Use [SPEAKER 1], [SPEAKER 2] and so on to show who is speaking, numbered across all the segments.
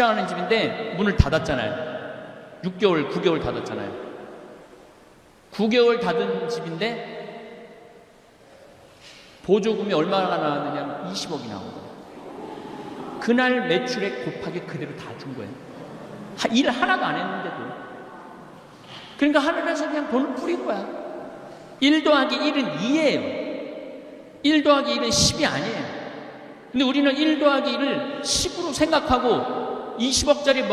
[SPEAKER 1] 신장하는 집인데 문을 닫았잖아요. 6개월, 9개월 닫았잖아요. 9개월 닫은 집인데 보조금이 얼마나 나왔느냐면 20억이 나오거든요. 그날 매출액 곱하기 그대로 다 준 거예요. 일 하나도 안 했는데도. 그러니까 하늘에서 그냥 돈을 뿌린 거야. 1 더하기 1은 2예요. 1 더하기 1은 10이 아니에요. 근데 우리는 1 더하기 1을 10으로 생각하고 20억짜리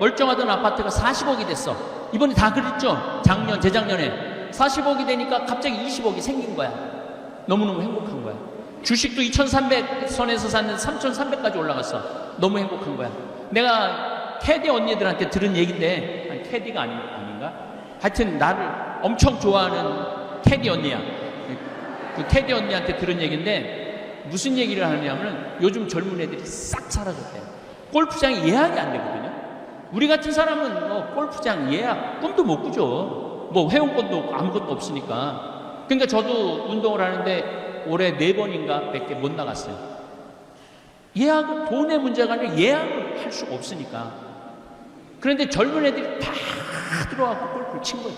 [SPEAKER 1] 멀쩡하던 아파트가 40억이 됐어. 이번에 다 그랬죠? 작년, 재작년에. 40억이 되니까 갑자기 20억이 생긴 거야. 너무너무 행복한 거야. 주식도 2,300선에서 샀는데 3,300까지 올라갔어. 너무 행복한 거야. 내가 캐디 언니들한테 들은 얘기인데, 아니, 캐디가 아닌가? 하여튼 나를 엄청 좋아하는 캐디 언니야. 그 캐디 언니한테 들은 얘기인데 무슨 얘기를 하느냐면 요즘 젊은 애들이 싹 사라졌대요. 골프장이 예약이 안 되거든요. 우리 같은 사람은 뭐 골프장 예약 꿈도 못 꾸죠. 뭐 회원권도 아무것도 없으니까. 그러니까 저도 운동을 하는데 올해 4번인가 밖에 못 나갔어요. 예약은 돈의 문제가 아니라 예약을 할 수가 없으니까. 그런데 젊은 애들이 다 들어와서 골프를 친 거예요.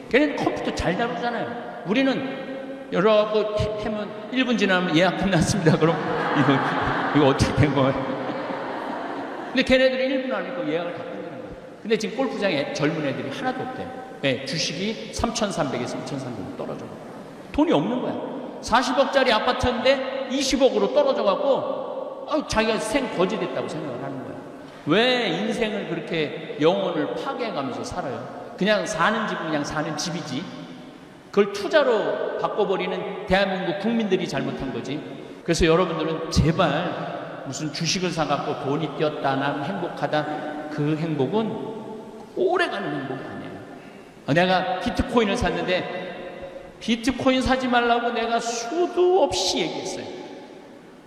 [SPEAKER 1] 걔네는 컴퓨터 잘 다루잖아요. 우리는 여러분 하면 1분 지나면 예약 끝났습니다. 그럼 이거 어떻게 된 거예요? 근데 걔네들이 1분 안에 예약을 다 끝내는 거예요. 근데 지금 골프장에 젊은 애들이 하나도 없대요. 네, 주식이 3,300에서 2,300으로 떨어져. 돈이 없는 거야. 40억짜리 아파트인데 20억으로 떨어져갖고 자기가 생거지됐다고 생각을 하는 거야. 왜 인생을 그렇게 영혼을 파괴해가면서 살아요? 그냥 사는 집은 그냥 사는 집이지. 그걸 투자로 바꿔버리는 대한민국 국민들이 잘못한 거지. 그래서 여러분들은 제발 무슨 주식을 사갖고 돈이 뛰었다, 난 행복하다. 그 행복은 오래가는 행복이 아니에요. 내가 비트코인을 샀는데 비트코인 사지 말라고 내가 수도 없이 얘기했어요.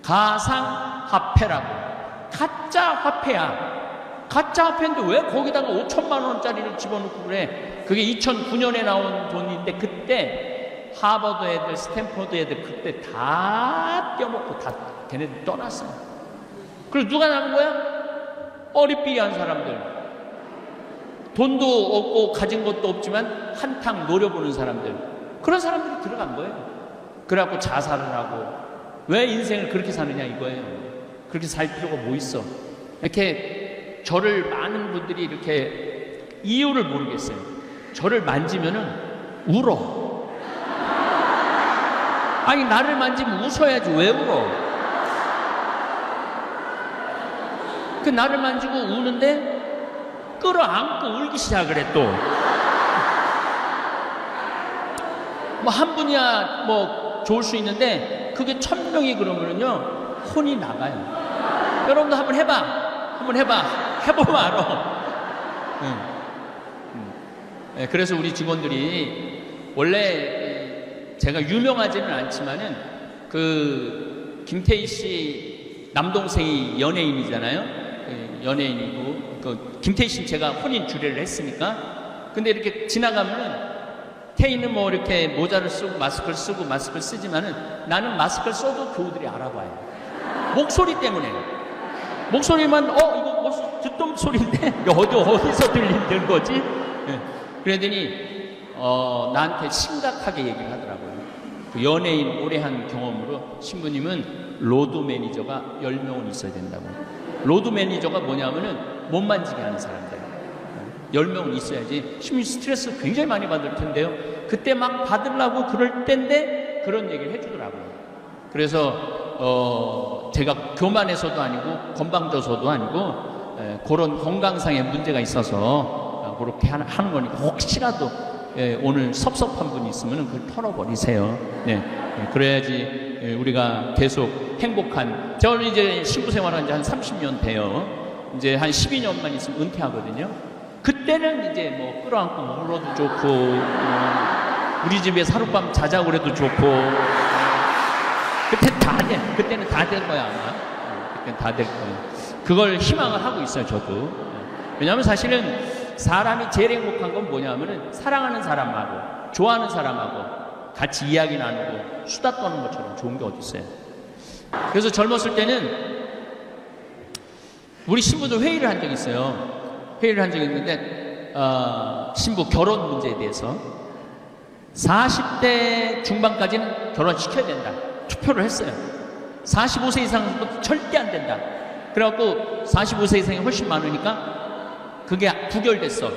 [SPEAKER 1] 가상화폐라고. 가짜 화폐야. 가짜 화폐인데 왜 거기다가 5천만 원짜리를 집어넣고 그래? 그게 2009년에 나온 돈인데 그때 하버드 애들, 스탠퍼드 애들 그때 다 떼어먹고 다 걔네들 떠났어요. 그래서 누가 남은 거야? 어리삐리한 사람들. 돈도 없고 가진 것도 없지만 한탕 노려보는 사람들. 그런 사람들이 들어간 거예요. 그래갖고 자살을 하고. 왜 인생을 그렇게 사느냐 이거예요. 그렇게 살 필요가 뭐 있어. 이렇게 저를 많은 분들이 이렇게 이유를 모르겠어요. 저를 만지면은 울어. 아니 나를 만지면 웃어야지 왜 울어? 그 나를 만지고 우는데 끌어안고 울기 시작을 해 또. 뭐 한 분이야 뭐 좋을 수 있는데 그게 1000명이 그러면은요 혼이 나가요. 여러분도 한번 해봐. 한번 해봐. 해보면 알아. 네, 그래서 우리 직원들이 원래 제가 유명하지는 않지만은 그 김태희 씨 남동생이 연예인이잖아요. 연예인이고 그 김태희 씨는 제가 혼인 주례를 했으니까. 근데 이렇게 지나가면은 태희는 뭐 이렇게 모자를 쓰고 마스크를 쓰고 마스크를 쓰지만은 나는 마스크를 써도 교우들이 알아봐요. 목소리 때문에. 목소리만 이거 뭐 듣던 소리인데 어디서 들리는 거지? 네. 그러더니 나한테 심각하게 얘기를 하더라고요. 그 연예인 오래 한 경험으로 신부님은 로드 매니저가 10명은 있어야 된다고. 로드 매니저가 뭐냐면은 못 만지게 하는 사람들 10명은 있어야지. 신부님 스트레스 굉장히 많이 받을 텐데요. 그때 막 받으려고 그럴 때인데 그런 얘기를 해주더라고요. 그래서 제가 교만해서도 아니고 건방져서도 아니고 그런 건강상의 문제가 있어서 그렇게 하는 거니까 혹시라도 오늘 섭섭한 분이 있으면 그걸 털어버리세요. 네, 그래야지 우리가 계속 행복한. 저는 이제 신부 생활한 지 한 30년 돼요. 이제 한 12년만 있으면 은퇴하거든요. 그때는 이제 뭐 끌어안고 울어도 좋고 우리 집에 하룻밤 자자고 그래도 좋고 그때 다 돼. 그때는 다 될 거야 아마. 그때는 다 될 거예요. 그걸 희망을 하고 있어요 저도. 왜냐하면 사실은 사람이 제일 행복한 건 뭐냐면은 사랑하는 사람하고 좋아하는 사람하고 같이 이야기 나누고 수다 떠는 것처럼 좋은 게 어디 있어요. 그래서 젊었을 때는 우리 신부도 회의를 한 적이 있어요. 회의를 한 적이 있는데 신부 결혼 문제에 대해서 40대 중반까지는 결혼시켜야 된다. 투표를 했어요. 45세 이상은 절대 안 된다. 그래갖고 45세 이상이 훨씬 많으니까 그게 부결됐어.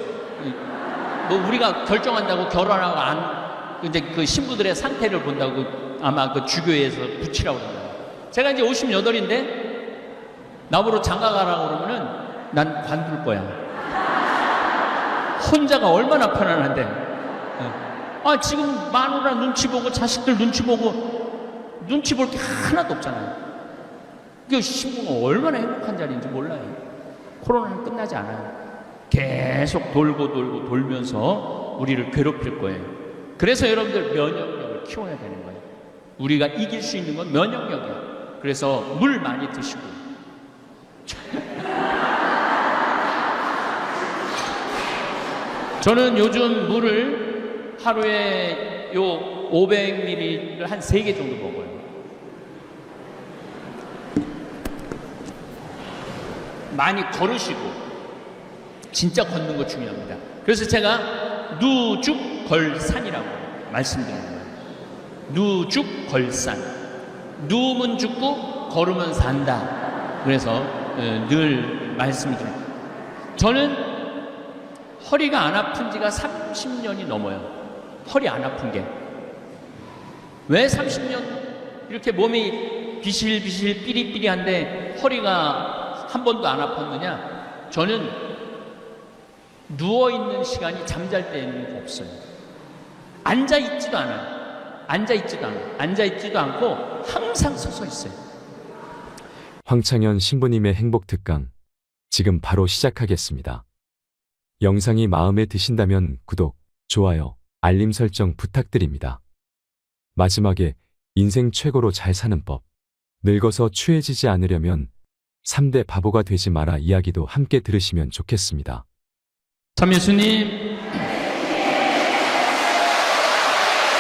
[SPEAKER 1] 뭐 우리가 결정한다고 결혼하고 안, 이제 그 신부들의 상태를 본다고 아마 그 주교회에서 붙이라고 그러더라고요. 제가 이제 58인데 나보러 장가 가라고 그러면은 난 관둘 거야. 혼자가 얼마나 편안한데. 지금 마누라 눈치 보고 자식들 눈치 보고 눈치 볼 게 하나도 없잖아요. 그 신부가 얼마나 행복한 자리인지 몰라요. 코로나는 끝나지 않아요. 계속 돌고 돌면서 우리를 괴롭힐 거예요. 그래서 여러분들 면역력을 키워야 되는 거예요. 우리가 이길 수 있는 건 면역력이에요. 그래서 물 많이 드시고 저는 요즘 물을 하루에 요 500ml를 한 3개 정도 먹어요. 많이 걸으시고 진짜 걷는 거 중요합니다. 그래서 제가 누죽걸산이라고 말씀드리는 거예요. 누죽걸산. 누우면 죽고 걸으면 산다. 그래서 늘 말씀을 드립니다. 저는 허리가 안 아픈 지가 30년이 넘어요. 허리 안 아픈 게. 왜 30년 이렇게 몸이 비실비실 삐리삐리한데 허리가 한 번도 안 아팠느냐? 저는 누워있는 시간이 잠잘 때는 없어요. 앉아있지도 않아요. 앉아있지도 않고 항상 서서 있어요.
[SPEAKER 2] 황창현 신부님의 행복특강 지금 바로 시작하겠습니다. 영상이 마음에 드신다면 구독, 좋아요, 알림 설정 부탁드립니다. 마지막에 인생 최고로 잘 사는 법, 늙어서 추해지지 않으려면 3대 바보가 되지 마라 이야기도 함께 들으시면 좋겠습니다.
[SPEAKER 1] 참 예수님,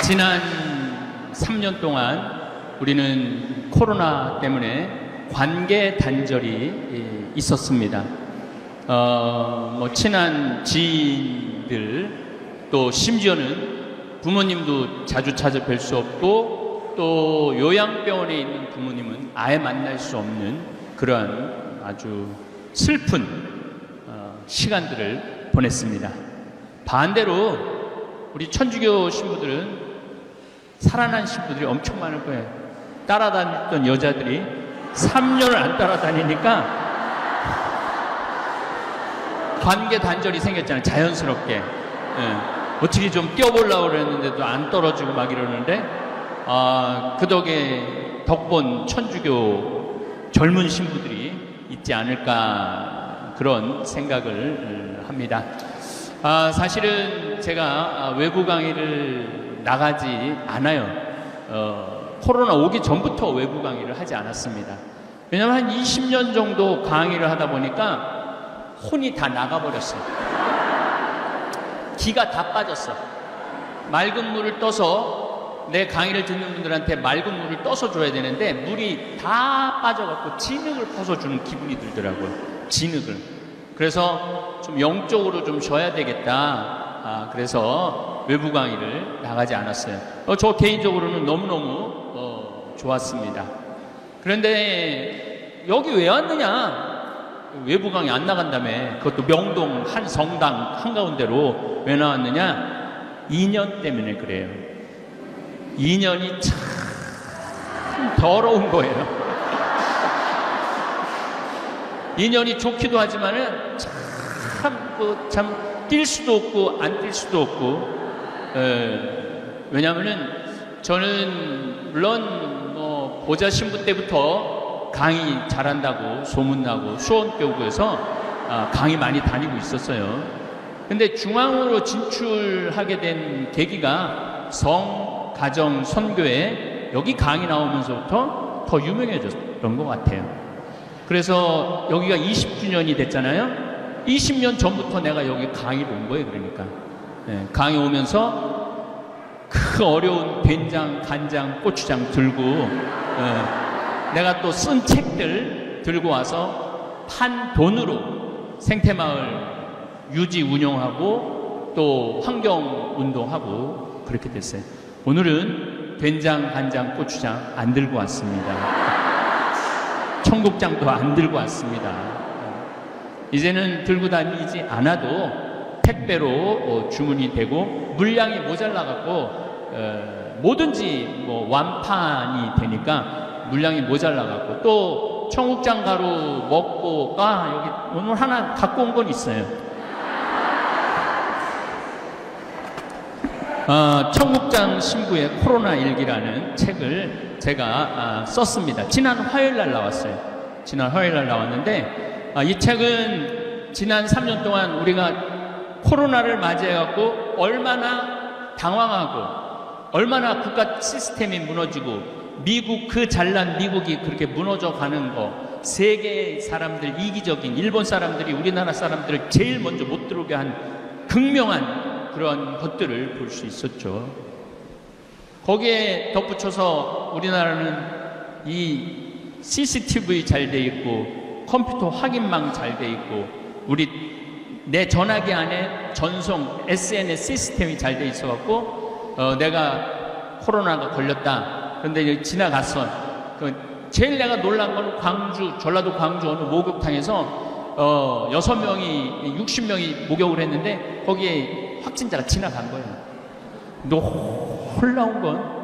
[SPEAKER 1] 지난 3년 동안 우리는 코로나 때문에 관계 단절이 있었습니다. 뭐 친한 지인들, 또 심지어는 부모님도 자주 찾아뵐 수 없고 또 요양병원에 있는 부모님은 아예 만날 수 없는 그러한 아주 슬픈 시간들을 보냈습니다. 반대로 우리 천주교 신부들은 살아난 신부들이 엄청 많을 거예요. 따라다녔던 여자들이 3년을 안 따라다니니까 관계 단절이 생겼잖아요. 자연스럽게. 어떻게 좀 뛰어보려고 그랬는데도 안 떨어지고 막 이러는데 그 덕에 덕본 천주교 젊은 신부들이 있지 않을까 그런 생각을 합니다. 사실은 제가 외부 강의를 나가지 않아요. 코로나 오기 전부터 외부 강의를 하지 않았습니다. 왜냐하면 한 20년 정도 강의를 하다 보니까 혼이 다 나가버렸어요. 기가 다 빠졌어. 맑은 물을 떠서 내 강의를 듣는 분들한테 맑은 물을 떠서 줘야 되는데 물이 다 빠져갖고 진흙을 퍼서 주는 기분이 들더라고요. 진흙을. 그래서 좀 영적으로 좀 쉬어야 되겠다. 그래서 외부 강의를 나가지 않았어요. 저 개인적으로는 너무너무 좋았습니다. 그런데 여기 왜 왔느냐? 외부 강의 안 나간다며. 그것도 명동 한 성당 한가운데로 왜 나왔느냐? 2년 때문에 그래요. 2년이 참 더러운 거예요. 2년이 좋기도 하지만은 참 뛸 수도 없고 안 뛸 수도 없고. 왜냐면은 저는 물론 뭐 보좌 신부 때부터 강의 잘한다고 소문나고 수원교구에서 강의 많이 다니고 있었어요. 근데 중앙으로 진출하게 된 계기가 성, 가정, 선교회 여기 강의 나오면서부터 더 유명해졌던 것 같아요. 그래서 여기가 20주년이 됐잖아요. 20년 전부터 내가 여기 강의를 온 거예요. 그러니까 강의 오면서 그 어려운 된장, 간장, 고추장 들고 내가 또 쓴 책들 들고 와서 판 돈으로 생태마을 유지 운영하고 또 환경운동하고 그렇게 됐어요. 오늘은 된장, 간장, 고추장 안 들고 왔습니다. 청국장도 안 들고 왔습니다. 이제는 들고 다니지 않아도 택배로 주문이 되고 물량이 모자라갖고 뭐든지 뭐 완판이 되니까 물량이 모자라갖고 또 청국장 가루 먹고 여기 오늘 하나 갖고 온 건 있어요. 청국장 신부의 코로나 일기라는 책을 제가 썼습니다. 지난 화요일 날 나왔어요. 지난 화요일 날 나왔는데 이 책은 지난 3년 동안 우리가 코로나를 맞이해갖고 얼마나 당황하고 얼마나 국가 시스템이 무너지고 미국 그 잘난 미국이 그렇게 무너져 가는 거 세계 사람들 이기적인 일본 사람들이 우리나라 사람들을 제일 먼저 못 들어오게 한 극명한 그런 것들을 볼 수 있었죠. 거기에 덧붙여서 우리나라는 이 CCTV 잘 돼 있고 컴퓨터 확인망 잘 돼 있고 내 전화기 안에 전송 SNS 시스템이 잘 돼 있어갖고 내가 코로나가 걸렸다. 그런데 이제 지나갔어. 제일 내가 놀란 건 전라도 광주 어느 목욕탕에서 6명이 60명이 목욕을 했는데 거기에 확진자가 지나간 거예요. 놀라운 건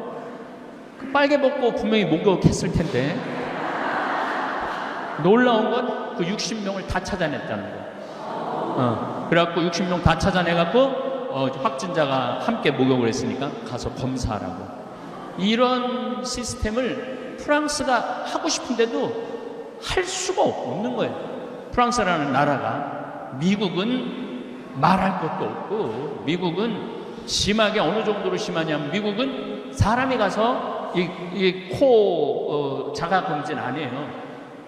[SPEAKER 1] 그 빨개 벗고 분명히 목욕했을 텐데 놀라운 건 그 60명을 다 찾아냈다는 거. 그래갖고 60명 다 찾아내갖고 확진자가 함께 목욕을 했으니까 가서 검사하라고. 이런 시스템을 프랑스가 하고 싶은데도 할 수가 없는 거예요. 프랑스라는 나라가. 미국은 말할 것도 없고 미국은 심하게 어느 정도로 심하냐면 미국은 사람이 가서 코 자가 검진 안 해요.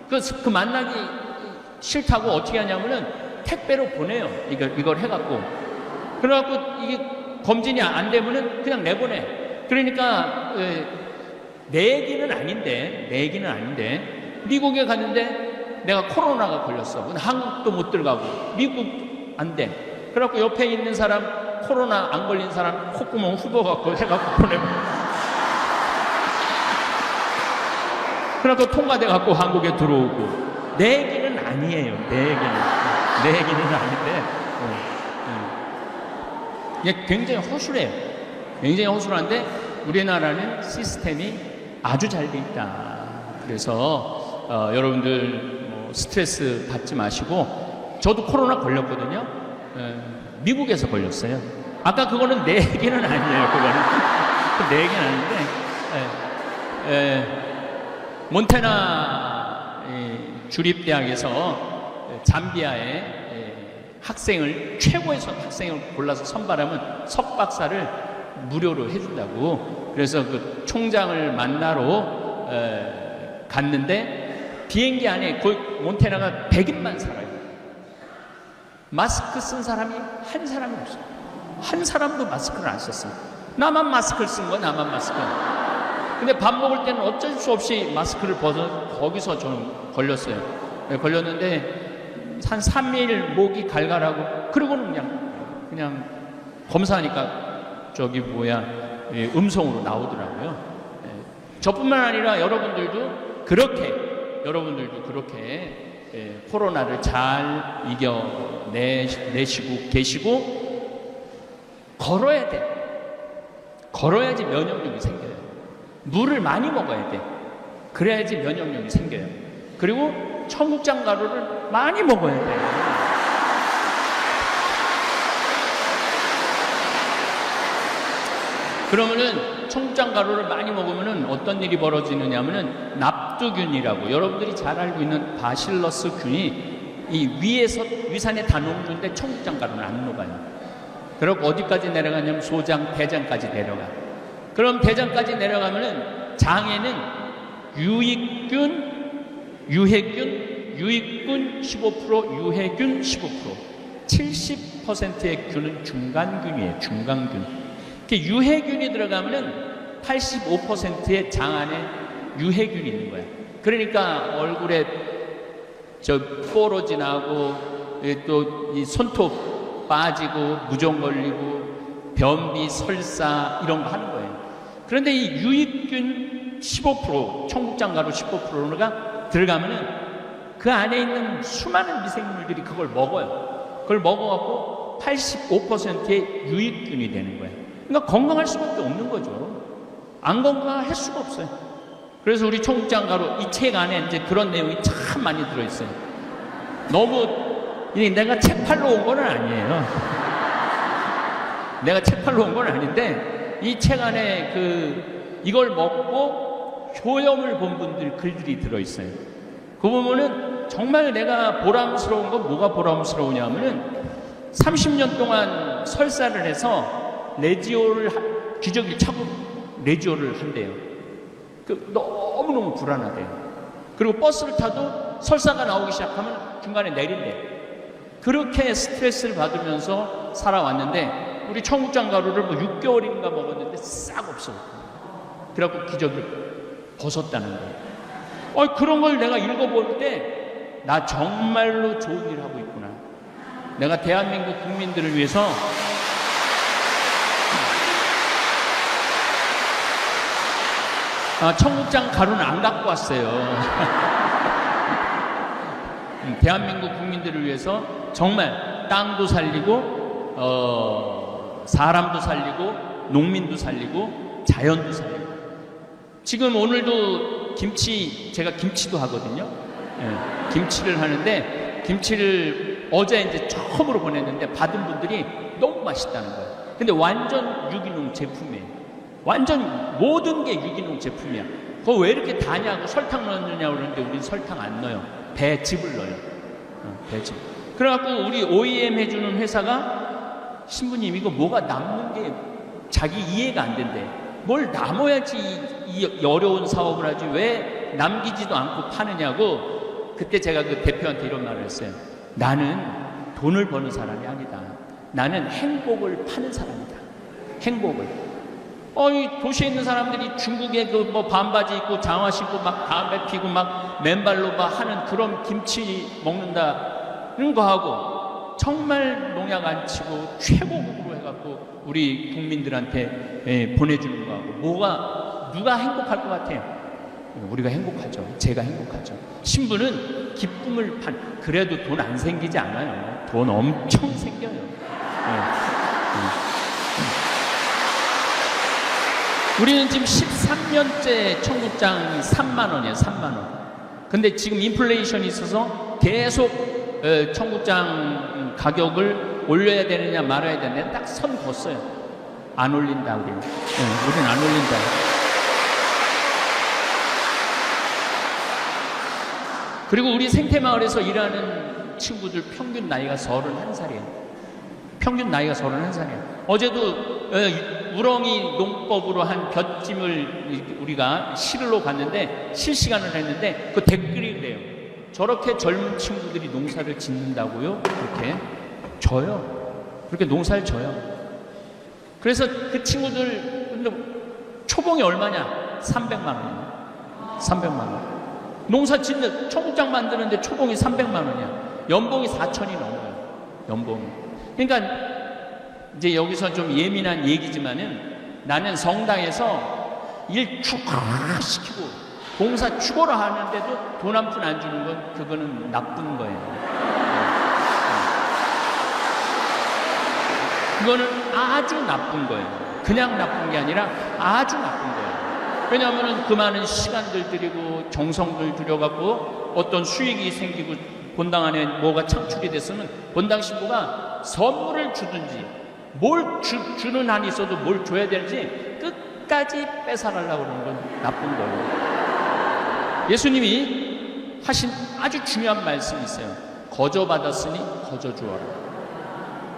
[SPEAKER 1] 그 만나기 싫다고 어떻게 하냐면은 택배로 보내요. 이걸 해갖고. 그래갖고 이게 검진이 안 되면은 그냥 내보내. 그러니까 내 얘기는 아닌데 미국에 갔는데 내가 코로나가 걸렸어. 근데 한국도 못 들어가고 미국 안 돼. 그래갖고 옆에 있는 사람 코로나 안 걸린 사람 콧구멍 후벼갖고 해갖고 보내고. 그래갖고 통과돼갖고 한국에 들어오고. 내 얘기는 아니에요. 내 얘기는 아닌데 이게 굉장히 허술해요. 굉장히 허술한데 우리나라는 시스템이 아주 잘 돼 있다. 그래서 여러분들 스트레스 받지 마시고 저도 코로나 걸렸거든요. 미국에서 걸렸어요. 아까 그거는 내 얘기는 아니에요. 그거는 내 얘기는 아닌데 몬테나 주립대학에서 잠비아의 최고의 학생을 골라서 선발하면 석박사를 무료로 해준다고. 그래서 그 총장을 만나러 갔는데 비행기 안에 거의 몬테나가 100인만 살아요. 마스크 쓴 사람이 한 사람이 없어요. 한 사람도 마스크를 안 썼어요. 나만 마스크를 쓴 거야. 나만 마스크. 근데 밥 먹을 때는 어쩔 수 없이 마스크를 벗어 거기서 저는 걸렸어요. 걸렸는데 한 3일 목이 갈갈하고 그러고는 그냥 검사하니까 음성으로 나오더라고요. 저뿐만 아니라 여러분들도 그렇게 코로나를 잘 이겨내시고 계시고 걸어야 돼. 걸어야지 면역력이 생겨요. 물을 많이 먹어야 돼. 그래야지 면역력이 생겨요. 그리고 청국장 가루를 많이 먹어야 돼. 그러면은 청국장 가루를 많이 먹으면은 어떤 일이 벌어지느냐면은 납두균이라고 여러분들이 잘 알고 있는 바실러스 균이 이 위산에 다 녹는데 청국장 가루는 안 녹아요. 그리고 어디까지 내려가냐면 소장, 대장까지 내려가. 그럼 대장까지 내려가면은 장에는 유익균 15%, 유해균 15%, 70%의 균은 중간균이에요. 중간균. 유해균이 들어가면은 85%의 장 안에 유해균이 있는 거야. 그러니까 얼굴에 저 뽀로지 나고 또 이 손톱 빠지고 무좀 걸리고 변비 설사 이런 거 하는 거예요. 그런데 이 유익균 15% 청국장가루 15%가 들어가면은 그 안에 있는 수많은 미생물들이 그걸 먹어요. 그걸 먹어갖고 85%의 유익균이 되는 거예요. 그러니까 건강할 수밖에 없는 거죠. 안 건강할 수가 없어요. 그래서 우리 청국장가루 이 책 안에 이제 그런 내용이 참 많이 들어있어요. 너무 내가 책 팔러 온 건 아니에요. 내가 책 팔러 온 건 아닌데 이 책 안에 이걸 먹고 효염을 본 분들 글들이 들어있어요. 그 보면은 정말 내가 보람스러운 건 뭐가 보람스러우냐면은 30년 동안 설사를 해서 레지오를 기저귀를 차고 레지오를 한대요. 너무너무 불안하대요. 그리고 버스를 타도 설사가 나오기 시작하면 중간에 내린대. 그렇게 스트레스를 받으면서 살아왔는데 우리 청국장 가루를 뭐 6개월인가 먹었는데 싹 없어졌고 그래갖고 기저귀를 벗었다는 거예요. 그런 걸 내가 읽어볼 때 나 정말로 좋은 일을 하고 있구나. 내가 대한민국 국민들을 위해서 청국장 가루는 안 갖고 왔어요. 대한민국 국민들을 위해서 정말 땅도 살리고 사람도 살리고 농민도 살리고 자연도 살리고. 지금 오늘도 제가 김치도 하거든요. 김치를 하는데 김치를 어제 이제 처음으로 보냈는데 받은 분들이 너무 맛있다는 거예요. 근데 완전 유기농 제품이에요. 완전 모든 게 유기농 제품이야. 그거 왜 이렇게 다냐고 설탕 넣느냐고 그러는데 우린 설탕 안 넣어요. 배즙을 넣어요. 배즙. 그래갖고 우리 OEM 해주는 회사가 신부님 이거 뭐가 남는 게 자기 이해가 안 된대. 뭘 남아야지 이 어려운 사업을 하지 왜 남기지도 않고 파느냐고. 그때 제가 그 대표한테 이런 말을 했어요. 나는 돈을 버는 사람이 아니다. 나는 행복을 파는 사람이다. 행복을. 이 도시에 있는 사람들이 중국에 뭐 반바지 입고 장화 신고 막 담배 피고 막 맨발로 막 하는 그런 김치 먹는다는 거 하고 정말 농약 안 치고 최고급으로 해갖고 우리 국민들한테 보내주는 거 하고 누가 행복할 것 같아요? 우리가 행복하죠. 제가 행복하죠. 신부는 기쁨을 그래도 돈 안 생기지 않아요. 돈 엄청 생겨요. 우리는 지금 13년째 청국장이 3만 원이에요. 3만 원. 근데 지금 인플레이션이 있어서 계속 청국장 가격을 올려야 되느냐 말아야 되느냐 딱 선 걷어요. 안 올린다 우리는. 우리는 안 올린다. 그리고 우리 생태마을에서 일하는 친구들 평균 나이가 31살이에요. 평균 나이가 31살이에요. 어제도 우렁이 농법으로 한 볏찜을 우리가 실으러 갔는데 실시간을 했는데 그 댓글이 그래요. 저렇게 젊은 친구들이 농사를 짓는다고요? 그렇게 져요. 그렇게 농사를 져요. 그래서 그 친구들 초봉이 얼마냐? 300만 원이에요. 300만 원. 농사 짓는 청국장 만드는데 초봉이 300만 원이야. 연봉이 4천이 넘어요. 연봉이. 그러니까 이제 여기서 좀 예민한 얘기지만은 나는 성당에서 일 축하시키고 봉사 죽어라 하는데도 돈 한 푼 안 주는 건 그거는 나쁜 거예요. 그거는 아주 나쁜 거예요. 그냥 나쁜 게 아니라 아주 나쁜 거예요. 왜냐하면 그 많은 시간들 들이고 정성들 들여갖고 어떤 수익이 생기고 본당 안에 뭐가 창출이 됐으면 본당 신부가 선물을 주든지 뭘 주는 한이 있어도 뭘 줘야 되는지 끝까지 뺏어가려고 그러는 건 나쁜 거예요. 예수님이 하신 아주 중요한 말씀이 있어요. 거저 받았으니 거저 주어라.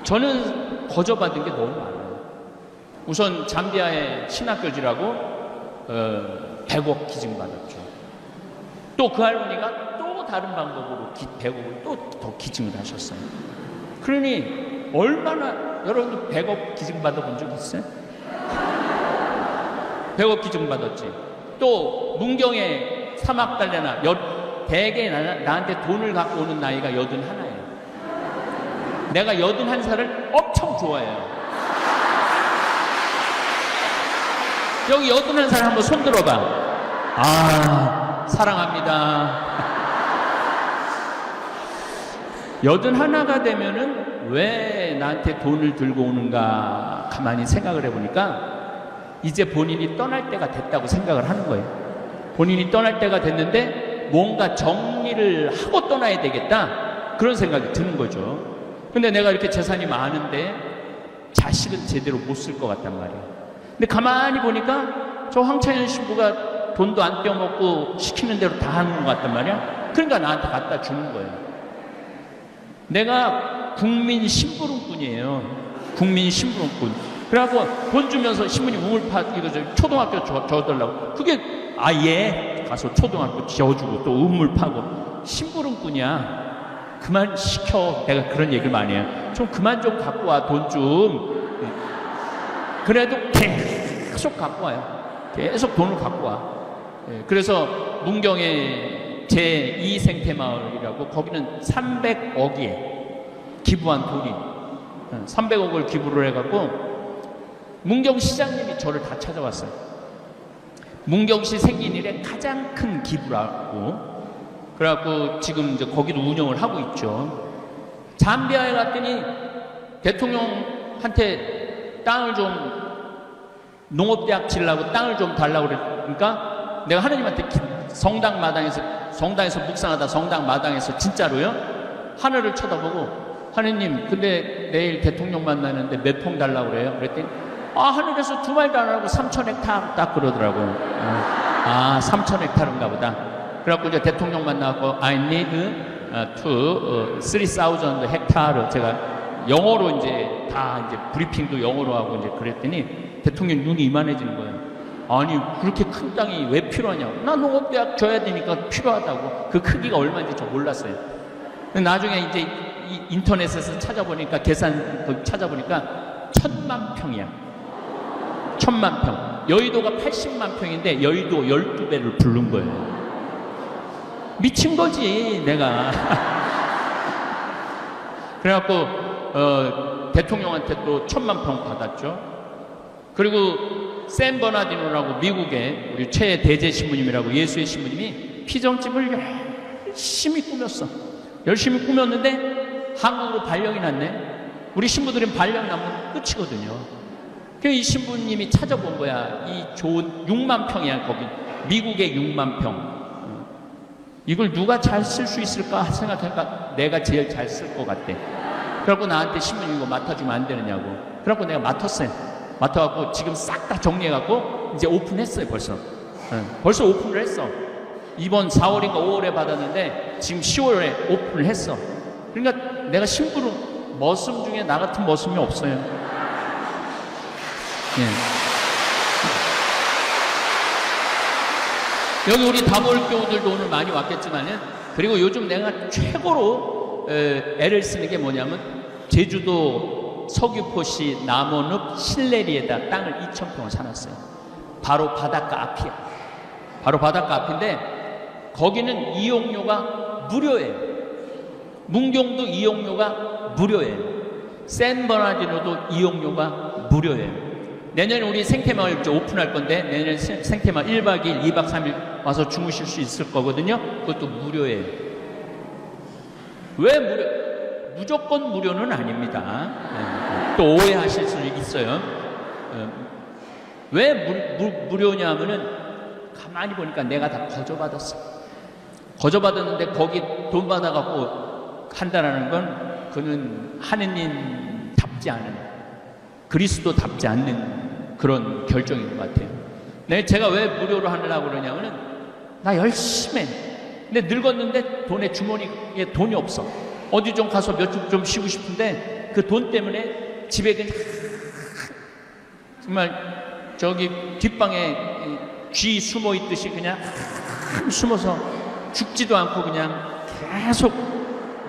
[SPEAKER 1] 저는 거저 받은 게 너무 많아요. 우선 잠비아의 신학교지라고 100억 기증받았죠. 또 그 할머니가 또 다른 방법으로 100억을 또 더 기증을 하셨어요. 그러니 얼마나 여러분들 100억 기증받아 본 적 있어요? 100억 기증받았지. 또 문경에 사막달래나 대개 나한테 돈을 갖고 오는 나이가 81이에요. 내가 81살을 엄청 좋아해요. 여기 81살 한번 손 들어봐. 아, 사랑합니다. 81가 되면은 왜 나한테 돈을 들고 오는가 가만히 생각을 해보니까 이제 본인이 떠날 때가 됐다고 생각을 하는 거예요. 본인이 떠날 때가 됐는데 뭔가 정리를 하고 떠나야 되겠다, 그런 생각이 드는 거죠. 근데 내가 이렇게 재산이 많은데 자식은 제대로 못 쓸 것 같단 말이에요. 근데 가만히 보니까 저 황창현 신부가 돈도 안 떼어먹고 시키는 대로 다 하는 것 같단 말이야. 그러니까 나한테 갖다 주는 거예요. 내가 국민 심부름꾼이에요. 국민 심부름꾼. 그래갖고 돈 주면서 신부님 우물파 이거 저 초등학교 줘달라고. 그게 아예 가서 초등학교 지어주고 또 우물 파고. 심부름꾼이야. 그만 시켜. 내가 그런 얘기를 많이 해요. 좀 그만 좀 갖고 와, 돈 좀. 그래도 계속 갖고 와요. 계속 돈을 갖고 와. 그래서 문경에 제2 생태마을이라고, 거기는 300억이에요. 기부한 돈이. 300억을 기부를 해갖고 문경시장님이 저를 다 찾아왔어요. 문경시 생긴 일에 가장 큰 기부라고. 그래갖고 지금 이제 거기도 운영을 하고 있죠. 잠비아에 갔더니 대통령한테 땅을 좀, 농업대학 지으려고 땅을 좀 달라고 그러니까 내가 하느님한테 성당 묵상하다 성당 마당에서 진짜로요, 하늘을 쳐다보고, 하느님 근데 내일 대통령 만나는데 몇 평 달라고 그래요? 그랬더니 하늘에서 두 말도 안 하고 3,000헥타르 딱 그러더라고요. 3,000헥타르인가 보다. 그래갖고 이제 대통령 만나고 I need 3,000 헥타르, 제가 영어로 이제 다 이제 브리핑도 영어로 하고 이제 그랬더니 대통령 눈이 이만해지는 거예요. 아니 그렇게 큰 땅이 왜 필요하냐고. 나 농업대학 줘야 되니까 필요하다고. 그 크기가 얼마인지 저 몰랐어요. 나중에 이제 인터넷에서 찾아보니까 찾아보니까 1,000만 평이야. 1,000만 평. 여의도가 80만 평인데 여의도 12배를 부른 거예요. 미친 거지 내가. 그래갖고 대통령한테 또 1,000만 평 받았죠. 그리고 샌 버나디노라고 미국의 우리 최 대제 신부님이라고 예수의 신부님이 피정집을 열심히 꾸몄어. 열심히 꾸몄는데 한국으로 발령이 났네. 우리 신부들은 발령 나면 끝이거든요. 그래서 이 신부님이 찾아본 거야. 이 좋은 6만 평이야 거기. 미국의 6만 평. 이걸 누가 잘 쓸 수 있을까 생각하니까 내가 제일 잘 쓸 것 같대. 그래갖고 나한테 신부님 이거 맡아주면 안 되느냐고. 그래갖고 내가 맡았어요. 맡아갖고 지금 싹 다 정리해갖고 이제 오픈했어요 벌써. 벌써 오픈을 했어. 이번 4월인가 5월에 받았는데 지금 10월에 오픈을 했어. 그러니까 내가 심부름 머슴 중에 나 같은 머슴이 없어요. 여기 우리 다몰교우들도 오늘 많이 왔겠지만은, 그리고 요즘 내가 최고로 애를 쓰는 게 뭐냐면 제주도 서귀포시 남원읍 신내리에다 땅을 2,000평을 사놨어요. 바로 바닷가 앞이야. 바로 바닷가 앞인데 거기는 이용료가 무료예요. 문경도 이용료가 무료예요. 샌버나디노도 이용료가 무료예요. 내년에 우리 생태마을 이제 오픈할 건데 내년에 생태마을 1박 2일, 2박 3일 와서 주무실 수 있을 거거든요. 그것도 무료예요. 왜 무료? 무조건 무료는 아닙니다. 또 오해하실 수 있어요. 왜 무료냐 하면은 가만히 보니까 내가 다 거저받았어. 거저받았는데 거기 돈 받아갖고 한다라는 건 그는 하느님답지 않은, 그리스도답지 않는 그런 결정인 것 같아요. 제가 왜 무료로 하려고 그러냐면은 나 열심히 해. 근데 늙었는데 돈에 주머니에 돈이 없어. 어디 좀 가서 몇 주 좀 쉬고 싶은데 그 돈 때문에 집에 그냥 정말 저기 뒷방에 쥐 숨어 있듯이 그냥 숨어서 죽지도 않고 그냥 계속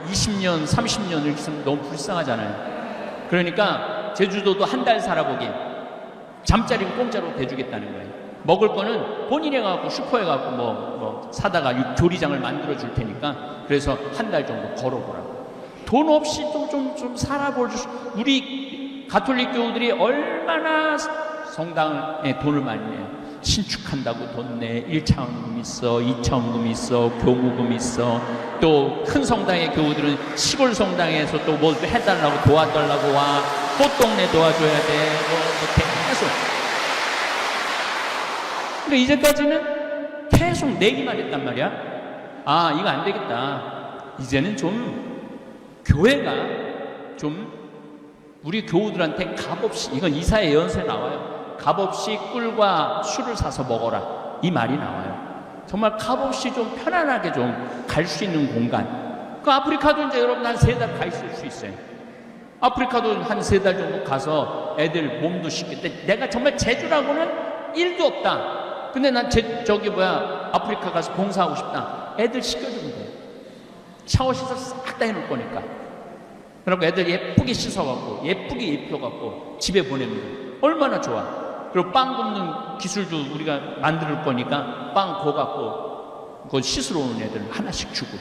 [SPEAKER 1] 20년, 30년 이렇게 있으면 너무 불쌍하잖아요. 그러니까 제주도도 한 달 살아보기, 잠자리는 공짜로 대주겠다는 거예요. 먹을 거는 본인이 가고 슈퍼에 가고 뭐 사다가 조리장을 만들어 줄 테니까 그래서 한 달 정도 걸어보라고. 돈 없이도 좀 살아볼 수. 우리 가톨릭 교우들이 얼마나 성당에 돈을 많이 내요. 신축한다고 돈 내. 1차원금 있어, 2차원금 있어, 교무금 있어. 또 큰 성당의 교우들은 시골 성당에서 또 뭐 해달라고 도와달라고 와. 꽃동네 도와줘야 돼. 계속. 근데 이제까지는 계속 내기만 했단 말이야. 아, 이거 안 되겠다. 이제는 좀 교회가 좀 우리 교우들한테 값없이, 이건 이사야 예언서에 나와요. 값없이 꿀과 술을 사서 먹어라, 이 말이 나와요. 정말 값없이 좀 편안하게 좀 갈 수 있는 공간. 그 아프리카도 이제 여러분 한 3달 가 있을 수 있어요. 아프리카도 한 3달 정도 가서 애들 몸도 씻겠대. 내가 정말 제주라고는 1도 없다. 근데 난 아프리카 가서 봉사하고 싶다. 애들 씻겨주면 돼. 샤워 시설 싹 다 해놓을 거니까. 그리고 애들 예쁘게 씻어갖고 예쁘게 입혀갖고 집에 보냅니다. 얼마나 좋아. 그리고 빵 굽는 기술도 우리가 만들 거니까 빵 구워갖고 그거 씻으러 오는 애들 하나씩 주고.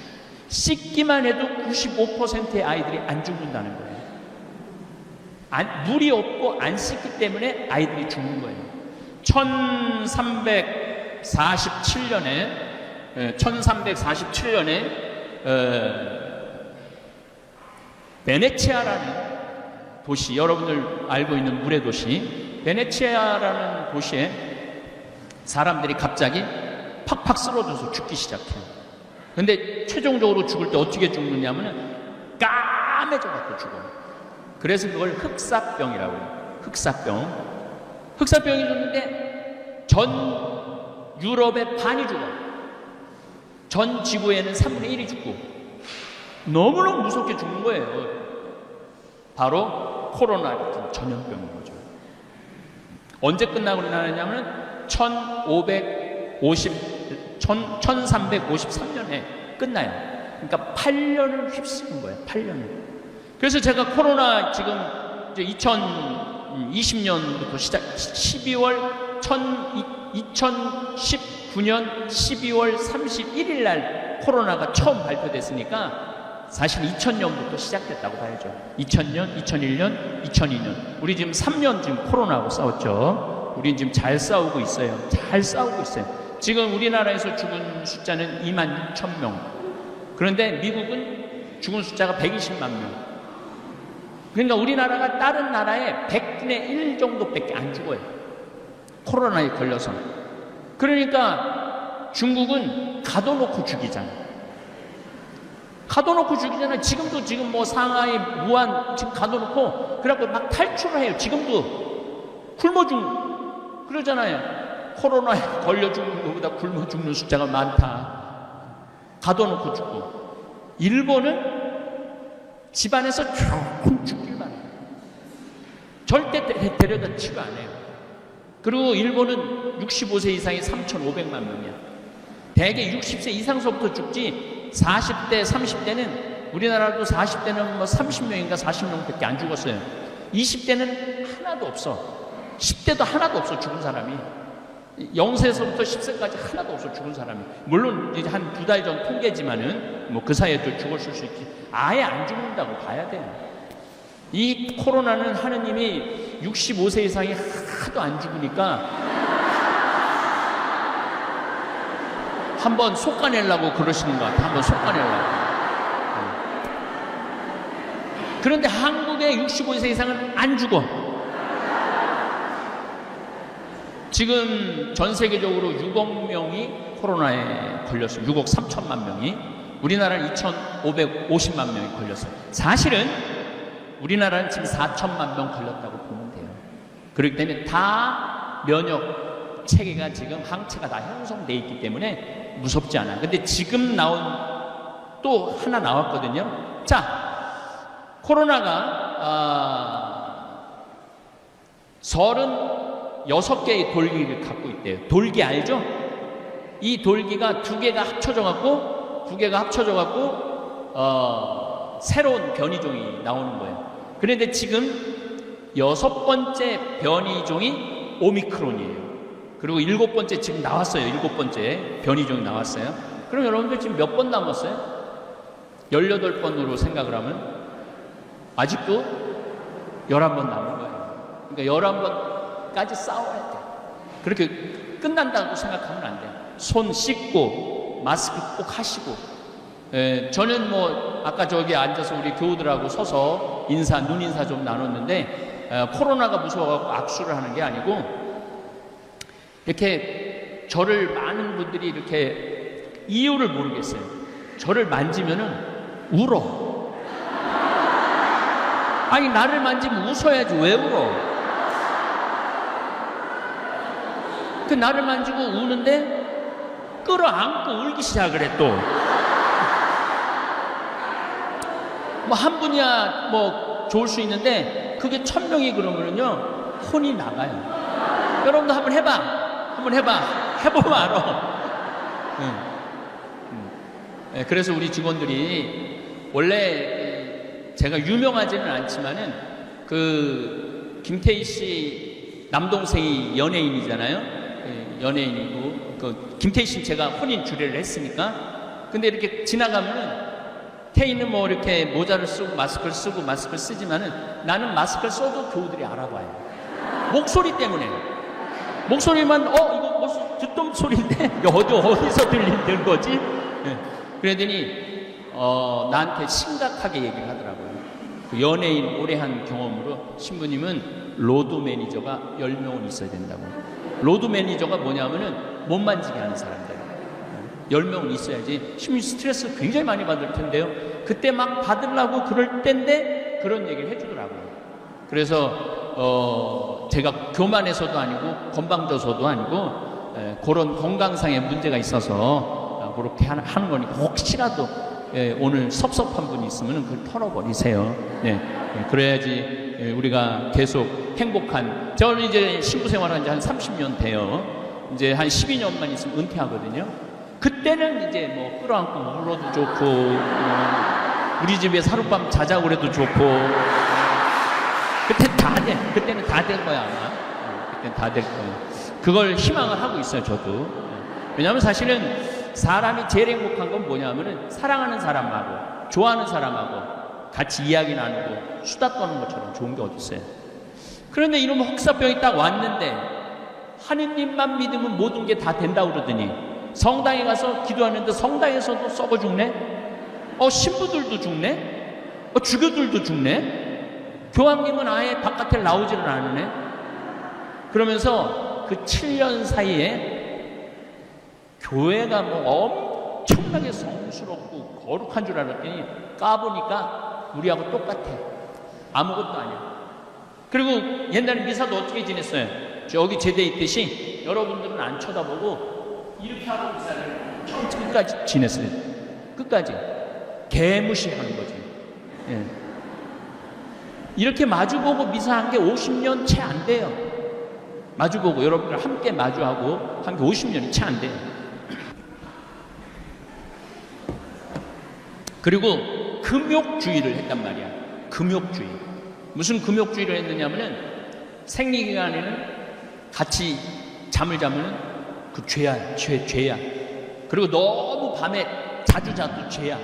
[SPEAKER 1] 씻기만 해도 95%의 아이들이 안 죽는다는 거예요. 물이 없고 안 씻기 때문에 아이들이 죽는 거예요. 1347년에 베네치아라는 도시, 여러분들 알고 있는 물의 도시, 베네치아라는 도시에 사람들이 갑자기 팍팍 쓰러져서 죽기 시작해요. 근데 최종적으로 죽을 때 어떻게 죽느냐면 까매져갖고 죽어요. 그래서 그걸 흑사병이라고 해요. 흑사병이 죽는데 전 유럽의 반이 죽어. 전 지구에는 3분의 1이 죽고. 너무너무 무섭게 죽는 거예요. 바로 코로나 같은 전염병인 거죠. 언제 끝나고 나냐면 1353년에 끝나요. 그러니까 8년을 휩쓰는 거예요. 8년을. 그래서 제가 코로나 지금 이제 2020년부터 시작, 2019년 12월 31일 날 코로나가 처음 발표됐으니까 사실 2000년부터 시작됐다고 봐야죠. 2000년, 2001년, 2002년. 우리 지금 3년 지금 코로나하고 싸웠죠. 우리 지금 잘 싸우고 있어요. 잘 싸우고 있어요. 지금 우리나라에서 죽은 숫자는 26,000명. 그런데 미국은 죽은 숫자가 120만 명. 그러니까 우리나라가 다른 나라의 100분의 1 정도밖에 안 죽어요. 코로나에 걸려서. 그러니까 중국은 가둬놓고 죽이잖아요. 지금도 뭐 상하이, 무안 지금 가둬놓고 그래갖고 막 탈출을 해요. 지금도 굶어 그러잖아요. 코로나에 걸려 죽는 것보다 굶어 죽는 숫자가 많다. 가둬놓고 죽고. 일본은 집안에서 조금 죽길만 해요. 절대 데려다 치료 안 해요. 그리고 일본은 65세 이상이 3,500만 명이야. 대개 60세 이상서부터 죽지. 40대, 30대는 우리나라도 40대는 뭐 30명인가 40명밖에 안 죽었어요. 20대는 하나도 없어. 10대도 하나도 없어, 죽은 사람이. 0세에서부터 10세까지 하나도 없어, 죽은 사람이. 물론 이제 한 2달 전 통계지만은 뭐 그 사이에 또 죽었을 수 있지. 아예 안 죽는다고 봐야 돼요. 이 코로나는 하느님이 65세 이상이 하나도 안 죽으니까 한번 솎아내려고 그러시는 것 같아요. 한번 솎아내려고. 그런데 한국의 65세 이상은 안 죽어. 지금 전 세계적으로 6억 명이 코로나에 걸렸어요. 6억 3천만 명이. 우리나라는 2,550만 명이 걸렸어요. 사실은 우리나라는 지금 4천만 명 걸렸다고 보면 돼요. 그렇기 때문에 다 면역 체계가 지금 항체가 다 형성돼 있기 때문에 무섭지 않아요. 근데 지금 나온 또 하나 나왔거든요. 자, 코로나가 36개의 돌기를 갖고 있대요. 돌기 알죠? 이 돌기가 두 개가 합쳐져 갖고 새로운 변이종이 나오는 거예요. 그런데 지금 6번째 변이종이 오미크론이에요. 그리고 7번째 지금 나왔어요. 7번째 변이종이 나왔어요. 그럼 여러분들 지금 몇 번 남았어요? 18번으로 생각을 하면 아직도 11번 남은 거예요. 그러니까 11번까지 싸워야 돼. 그렇게 끝난다고 생각하면 안 돼요. 손 씻고 마스크 꼭 하시고. 저는 뭐 아까 저기 앉아서 우리 교우들하고 서서 눈인사 좀 나눴는데 코로나가 무서워서 악수를 하는 게 아니고 이렇게 저를 많은 분들이 이렇게 이유를 모르겠어요. 저를 만지면은 울어. 아니 나를 만지면 웃어야지 왜 울어? 그 나를 만지고 우는데 끌어안고 울기 시작을 해 또. 뭐 한 분이야 뭐 좋을 수 있는데 그게 1000명이 그러면은요 혼이 나가요. 여러분도 한번 해봐. 한번 해봐. 해보면 알아. 그래서 우리 직원들이 원래 제가 유명하지는 않지만은 그 김태희 씨 남동생이 연예인이잖아요. 연예인이고 그 김태희 씨는 제가 혼인 주례를 했으니까. 근데 이렇게 지나가면은 태희는 뭐 이렇게 모자를 쓰고 마스크를 쓰고 마스크를 쓰지만은 나는 마스크를 써도 교우들이 알아봐요. 목소리 때문에. 목소리만 이거 무슨 듣던 소리인데 어디서 들리는 거지? 그러더니 나한테 심각하게 얘기를 하더라고요. 그 연예인 오래 한 경험으로 신부님은 로드 매니저가 10명은 있어야 된다고. 로드 매니저가 뭐냐면은 못 만지게 하는 사람들 10명은 있어야지. 신부님 스트레스 굉장히 많이 받을 텐데요. 그때 막 받으려고 그럴 때인데 그런 얘기를 해주더라고요. 그래서 제가 교만해서도 아니고 건방져서도 아니고 그런 건강상의 문제가 있어서 그렇게 하는 거니까 혹시라도 오늘 섭섭한 분이 있으면 그걸 털어버리세요. 그래야지 우리가 계속 행복한. 저는 이제 신부 생활한 지 한 30년 돼요. 이제 한 12년만 있으면 은퇴하거든요. 그때는 이제 뭐 끌어안고 울어도 좋고 우리 집에 하룻밤 자자고 그래도 좋고 그때는 다 된 거야 아마. 그때는 다 될 거예요. 그걸 희망을 하고 있어요 저도. 왜냐하면 사실은 사람이 제일 행복한 건 뭐냐면은 사랑하는 사람하고 좋아하는 사람하고 같이 이야기 나누고 수다 떠는 것처럼 좋은 게 어디 있어요. 그런데 이놈의 혹사병이 딱 왔는데 하느님만 믿으면 모든 게 다 된다고 그러더니 성당에 가서 기도하는데 성당에서도 썩어 죽네? 신부들도 죽네? 주교들도 죽네? 교황님은 아예 바깥에 나오지를 않으네? 그러면서 그 7년 사이에 교회가 뭐 엄청나게 성스럽고 거룩한 줄 알았더니 까보니까 우리하고 똑같아. 아무것도 아니야. 그리고 옛날에 미사도 어떻게 지냈어요? 저기 제대 있듯이 여러분들은 안 쳐다보고 이렇게 하고 미사를 끝까지 지냈어요. 끝까지. 개무시하는 거지. 이렇게 마주보고 미사한 게 50년 채 안 돼요. 마주보고 여러분들 함께 마주하고 한 게 50년이 채 안 돼요. 그리고 금욕주의를 했단 말이야. 금욕주의. 무슨 금욕주의를 했느냐면은 생리기간에는 같이 잠을 자면은 그 죄야. 그리고 너무 밤에 자주 자도 죄야.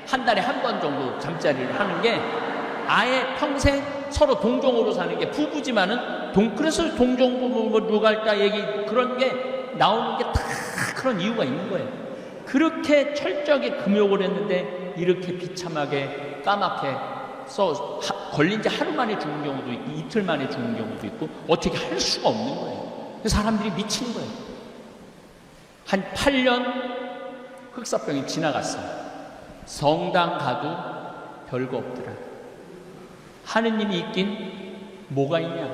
[SPEAKER 1] 한 달에 한 번 정도 잠자리를 하는 게 아예 평생 서로 동종으로 사는 게 부부지만은 그래서 동종부부 뭐 누갈다 얘기 그런 게 나오는 게 다 그런 이유가 있는 거예요. 그렇게 철저하게 금욕을 했는데 이렇게 비참하게 까맣게 걸린 지 하루 만에 죽는 경우도 있고 이틀 만에 죽는 경우도 있고 어떻게 할 수가 없는 거예요. 사람들이 미치는 거예요. 한 8년 흑사병이 지나갔어요. 성당 가도 별거 없더라. 하느님이 있긴 뭐가 있냐.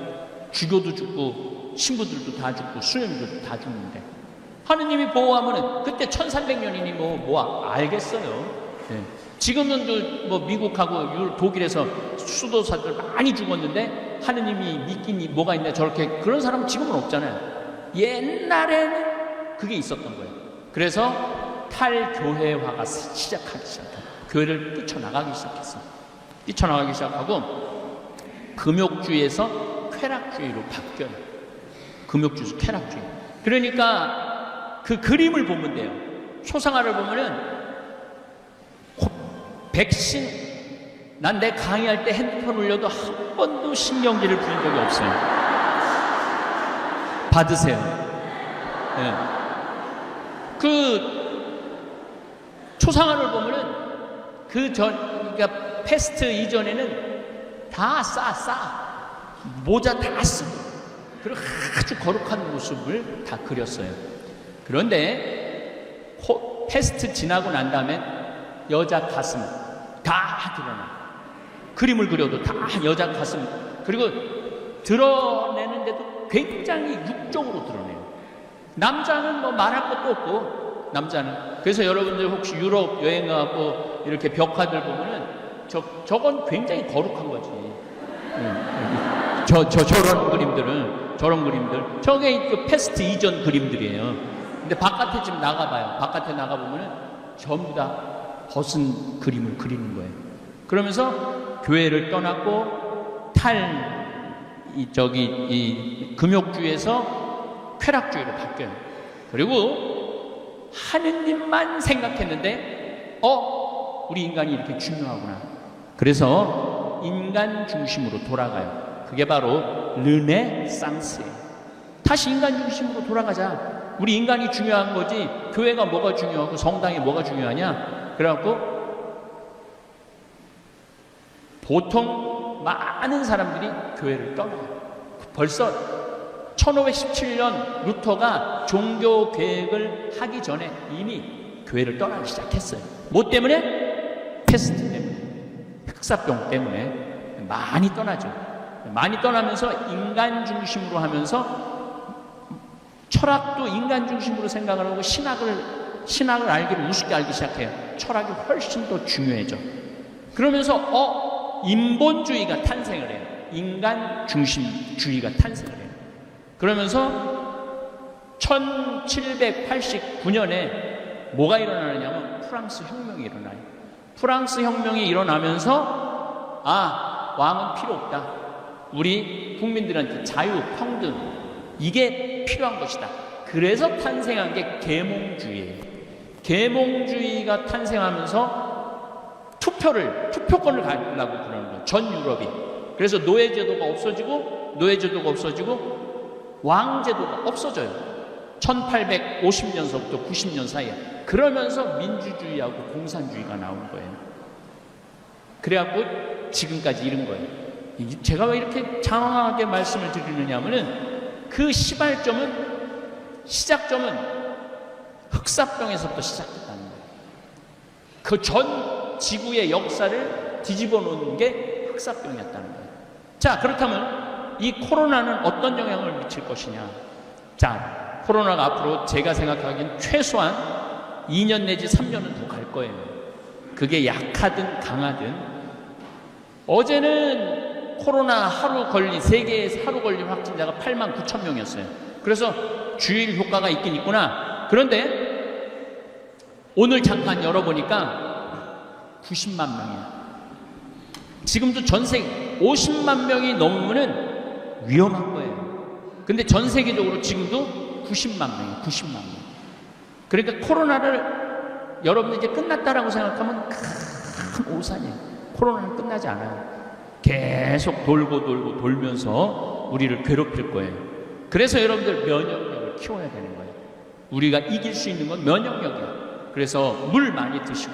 [SPEAKER 1] 주교도 죽고 신부들도 다 죽고 수녀들도 다 죽는데 하느님이 보호하면은 그때 1300년이니 뭐 알겠어요. 지금은 뭐 미국하고 독일에서 수도사들 많이 죽었는데 하느님이 믿긴 뭐가 있냐. 저렇게 그런 사람은 지금은 없잖아요. 옛날에는 그게 있었던 거예요. 그래서 탈교회화가 시작하기 시작해요. 교회를 뛰쳐나가기 시작했어요. 뛰쳐나가기 시작하고 금욕주의에서 쾌락주의로 바뀌어요. 금욕주의에서 쾌락주의. 그러니까 그 그림을 보면 돼요. 초상화를 보면은 백신, 난 내 강의할 때 핸드폰 울려도 한 번도 신경질을 부린 적이 없어요. 받으세요. 네. 그 초상화를 보면은 그러니까 패스트 이전에는 다 모자 다 쓰고, 그리고 아주 거룩한 모습을 다 그렸어요. 그런데 패스트 지나고 난 다음에 여자 가슴 다 드러나. 그림을 그려도 다 여자 가슴, 그리고 드러내는데도 굉장히 육적으로 드러내요. 남자는 뭐 말할 것도 없고, 남자는. 그래서 여러분들 혹시 유럽 여행 가고 이렇게 벽화들 보면은 저건 굉장히 거룩한 거지. 저런 그림들 저게 그 패스트 이전 그림들이에요. 근데 바깥에 지금 나가봐요. 바깥에 나가보면은 전부 다 벗은 그림을 그리는 거예요. 그러면서 교회를 떠났고 이 금욕주의에서 쾌락주의로 바뀌어요. 그리고 하느님만 생각했는데 우리 인간이 이렇게 중요하구나. 그래서 인간 중심으로 돌아가요. 그게 바로 르네상스예요. 다시 인간 중심으로 돌아가자. 우리 인간이 중요한 거지 교회가 뭐가 중요하고 성당이 뭐가 중요하냐. 그래갖고 보통 많은 사람들이 교회를 떠나요. 벌써 1517년 루터가 종교 개혁을 하기 전에 이미 교회를 떠나기 시작했어요. 뭐 때문에? 패스트 때문에, 흑사병 때문에 많이 떠나죠. 많이 떠나면서 인간 중심으로 하면서 철학도 인간 중심으로 생각을 하고 신학을 알기를 우습게 알기 시작해요. 철학이 훨씬 더 중요해져. 그러면서 인본주의가 탄생을 해요. 인간 중심주의가 탄생을 해요. 그러면서 1789년에 뭐가 일어나느냐면 프랑스 혁명이 일어나요. 프랑스 혁명이 일어나면서 왕은 필요 없다. 우리 국민들한테 자유, 평등, 이게 필요한 것이다. 그래서 탄생한 게 계몽주의예요. 계몽주의가 탄생하면서 투표권을 가지려고 그러는 거예요. 전 유럽이. 그래서 노예제도가 없어지고 왕제도가 없어져요. 1850년서부터 90년 사이에. 그러면서 민주주의하고 공산주의가 나온 거예요. 그래갖고 지금까지 이른 거예요. 제가 왜 이렇게 장황하게 말씀을 드리느냐 하면은 그 시작점은 흑사병에서부터 시작됐다는 거예요. 그 전 지구의 역사를 뒤집어 놓은 게 흑사병이었다는 거예요. 자, 그렇다면 이 코로나는 어떤 영향을 미칠 것이냐. 자, 코로나가 앞으로 제가 생각하기엔 최소한 2년 내지 3년은 더 갈 거예요. 그게 약하든 강하든. 어제는 코로나 세계에서 하루 걸린 확진자가 89,000명이었어요. 그래서 주일 효과가 있긴 있구나. 그런데 오늘 잠깐 열어보니까 90만 명이야. 지금도 전 세계 50만 명이 넘으면 위험한 거예요. 근데 전 세계적으로 지금도 90만 명이에요. 90만 명. 그러니까 코로나를 여러분들 이제 끝났다라고 생각하면 큰 오산이에요. 코로나는 끝나지 않아요. 계속 돌면서 우리를 괴롭힐 거예요. 그래서 여러분들 면역력을 키워야 되는 거예요. 우리가 이길 수 있는 건 면역력이에요. 그래서 물 많이 드시고.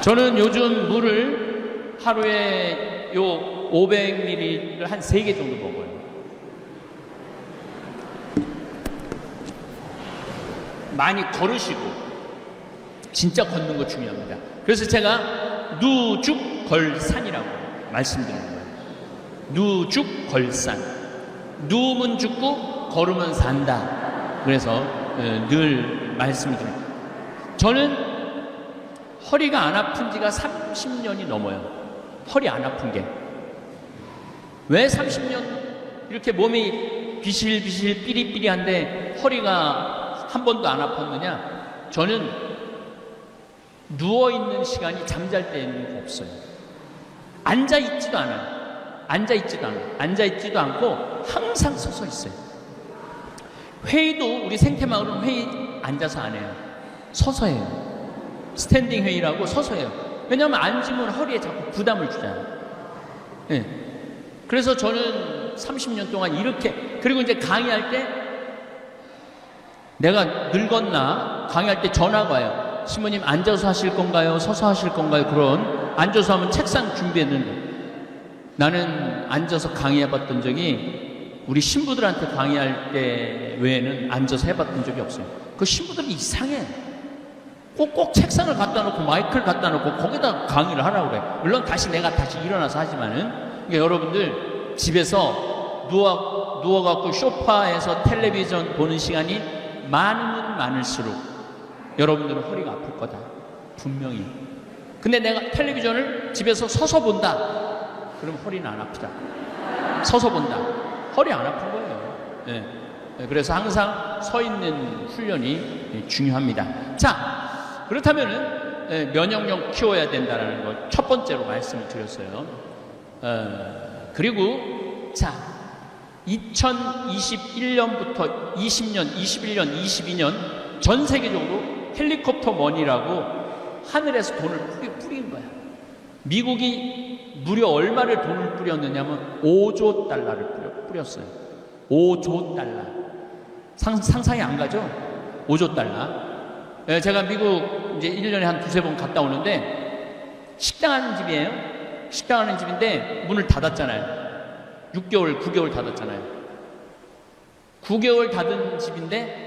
[SPEAKER 1] 저는 요즘 물을 하루에 500ml를 한 3개 정도 먹어요. 많이 걸으시고, 진짜 걷는 거 중요합니다. 그래서 제가 누죽걸산이라고 말씀드리는 거예요. 누죽걸산. 누우면 죽고 걸으면 산다. 그래서 늘 말씀드립니다. 저는 허리가 안 아픈 지가 30년이 넘어요. 허리 안 아픈 게. 왜 30년 이렇게 몸이 비실비실 삐리삐리한데 허리가 한 번도 안 아팠느냐? 저는 누워있는 시간이 잠잘 때는 없어요. 앉아있지도 않아요. 앉아있지도 않고 항상 서서 있어요. 회의도 우리 생태마을은 회의 앉아서 안 해요. 서서 해요. 스탠딩 회의라고 서서 해요. 왜냐하면 앉으면 허리에 자꾸 부담을 주잖아요. 네. 그래서 저는 30년 동안 이렇게, 그리고 이제 강의할 때 내가 늙었나 강의할 때 전화가 와요. 시모님 앉아서 하실 건가요? 서서 하실 건가요? 그런 앉아서 하면 책상 준비했는데 나는 앉아서 강의해봤던 적이 우리 신부들한테 강의할 때 외에는 앉아서 해봤던 적이 없어요. 그 신부들이 이상해. 꼭 책상을 갖다 놓고 마이크를 갖다 놓고 거기다 강의를 하라고 그래. 물론 내가 다시 일어나서 하지만은, 그러니까 여러분들 집에서 누워갖고 소파에서 텔레비전 보는 시간이 많으면 많을수록 여러분들은 허리가 아플 거다. 분명히. 근데 내가 텔레비전을 집에서 서서 본다. 그럼 허리는 안 아프다. 서서 본다. 허리 안 아픈 거예요. 네. 그래서 항상 서 있는 훈련이 중요합니다. 자, 그렇다면은 면역력 키워야 된다는 걸 첫 번째로 말씀을 드렸어요. 그리고 자, 2021년부터 20년, 21년, 22년 전 세계적으로 헬리콥터 머니라고 하늘에서 돈을 뿌린 거야. 미국이 무려 얼마를 돈을 뿌렸느냐면 5조 달러를 뿌렸어요. 5조 달러. 상상이 안 가죠? 5조 달러. 제가 미국 이제 1년에 한 두세 번 갔다 오는데 식당 하는 집이에요. 식당 하는 집인데 문을 닫았잖아요. 6개월, 9개월 닫았잖아요. 9개월 닫은 집인데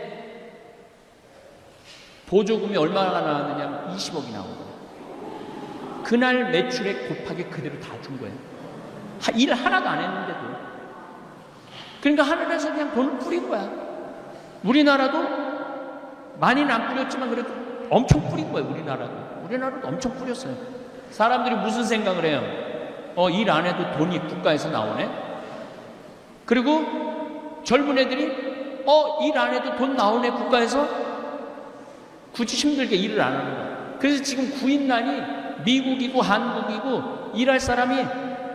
[SPEAKER 1] 보조금이 얼마나 나왔느냐면 20억이 나온 거예요. 그날 매출에 곱하기 그대로 다 준 거예요. 일 하나도 안 했는데도. 그러니까 하늘에서 그냥 돈을 뿌린 거야. 우리나라도 많이는 안 뿌렸지만 그래도 엄청 뿌린 거예요. 우리나라도 엄청 뿌렸어요. 사람들이 무슨 생각을 해요? 일 안 해도 돈이 국가에서 나오네? 그리고 젊은 애들이 일 안 해도 돈 나오네 국가에서? 굳이 힘들게 일을 안 하는 거야. 그래서 지금 구인난이 미국이고 한국이고 일할 사람이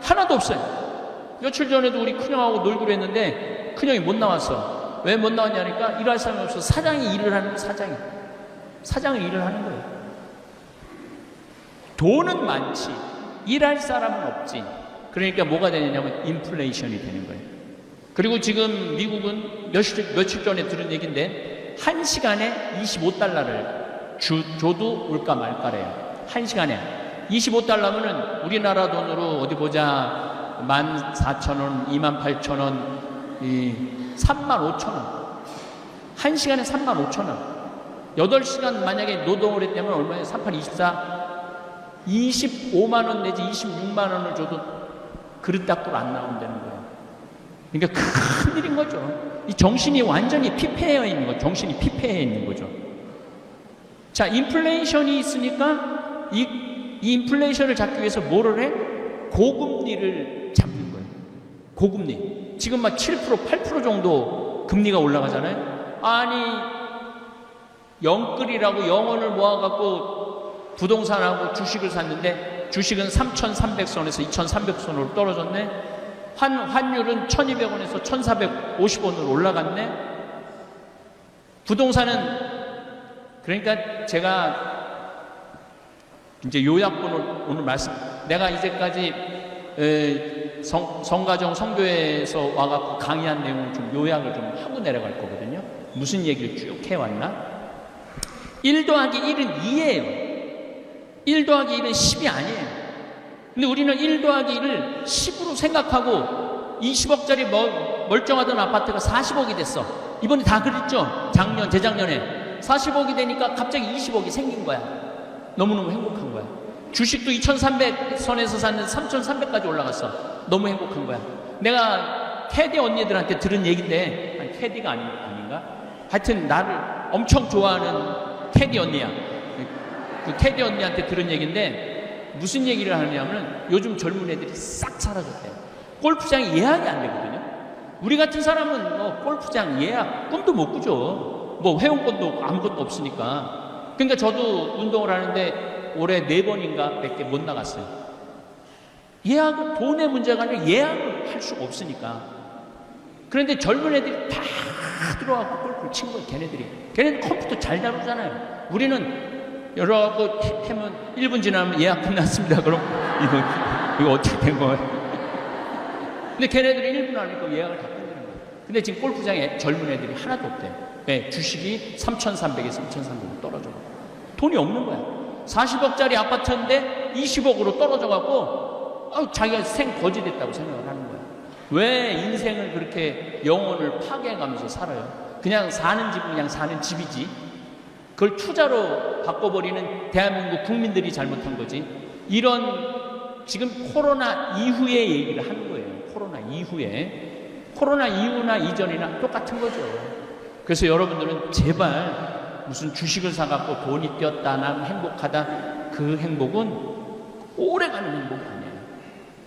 [SPEAKER 1] 하나도 없어요. 며칠 전에도 우리 큰형하고 놀기로 했는데 큰형이 못 나왔어. 왜 못 나왔냐니까 일할 사람이 없어서 사장이 일을 하는 거예요. 사장이 일을 하는 거예요. 돈은 많지 일할 사람은 없지. 그러니까 뭐가 되냐면 인플레이션이 되는 거예요. 그리고 지금 미국은 며칠 전에 들은 얘기인데 1시간에 25달러를 줘도 올까 말까래요. 1시간에 25달러면은 우리나라 돈으로 어디 보자 14,000원, 28,000원, 35,000원. 1시간에 35,000원. 8시간 만약에 노동을 했다면 얼마예요? 38, 24, 25만원 내지 26만원을 줘도 그릇 닦고 안 나온다는 거예요. 그러니까 큰 일인 거죠. 이 정신이 완전히 피폐해 있는 거죠. 정신이 피폐해 있는 거죠. 자, 인플레이션이 있으니까 이 인플레이션을 잡기 위해서 뭐를 해? 고금리를 잡는 거예요. 고금리. 지금 막 7%, 8% 정도 금리가 올라가잖아요. 아니, 영끌이라고 영원을 모아갖고 부동산하고 주식을 샀는데 주식은 3,300선에서 2,300선으로 떨어졌네. 환율은 1,200원에서 1,450원으로 올라갔네. 부동산은, 그러니까 제가 이제 요약본을 오늘 내가 이제까지 성가정 성교회에서 와갖고 강의한 내용을 좀 요약을 좀 하고 내려갈 거거든요. 무슨 얘기를 쭉 해왔나? 1 더하기 1은 2예요. 1 더하기 1은 10이 아니에요. 근데 우리는 1 더하기 1을 10으로 생각하고 20억짜리 멀쩡하던 아파트가 40억이 됐어. 이번에 다 그랬죠? 재작년에 40억이 되니까 갑자기 20억이 생긴 거야. 너무너무 행복한 거야. 주식도 2,300선에서 샀는데 3,300까지 올라갔어. 너무 행복한 거야. 내가 테디 언니들한테 들은 얘기인데, 아니, 테디가 아닌가? 하여튼 나를 엄청 좋아하는 테디 언니야. 그 테디 언니한테 들은 얘기인데 무슨 얘기를 하냐면 요즘 젊은 애들이 싹 사라졌대요. 골프장이 예약이 안 되거든요. 우리 같은 사람은 골프장 예약 꿈도 못 꾸죠. 회원권도 아무것도 없으니까. 그러니까 저도 운동을 하는데 올해 4번인가 몇 개 못 나갔어요. 예약은 돈의 문제가 아니라 예약을 할 수가 없으니까. 그런데 젊은 애들이 다 들어가고 골프를 친 거예요. 걔네는 컴퓨터 잘 다루잖아요. 우리는 여러분 하면 1분 지나면 예약 끝났습니다. 그럼 이거 어떻게 된 거예요? 근데 걔네들이 1분 안에 그 예약을 다 끝내는 거예요. 근데 지금 골프장에 젊은 애들이 하나도 없대요. 네, 주식이 3,300에 3,300으로 떨어져요. 돈이 없는 거야. 40억짜리 아파트인데 20억으로 떨어져갖고 자기가 생거지됐다고 생각을 하는 거야. 왜 인생을 그렇게 영혼을 파괴해가면서 살아요? 그냥 사는 집은 그냥 사는 집이지. 그걸 투자로 바꿔버리는 대한민국 국민들이 잘못한 거지. 이런 지금 코로나 이후의 얘기를 하는 거예요. 코로나 이후에. 코로나 이후나 이전이나 똑같은 거죠. 그래서 여러분들은 제발 무슨 주식을 사갖고 돈이 뛰었다, 난 행복하다. 그 행복은 오래가는 행복이 아니에요.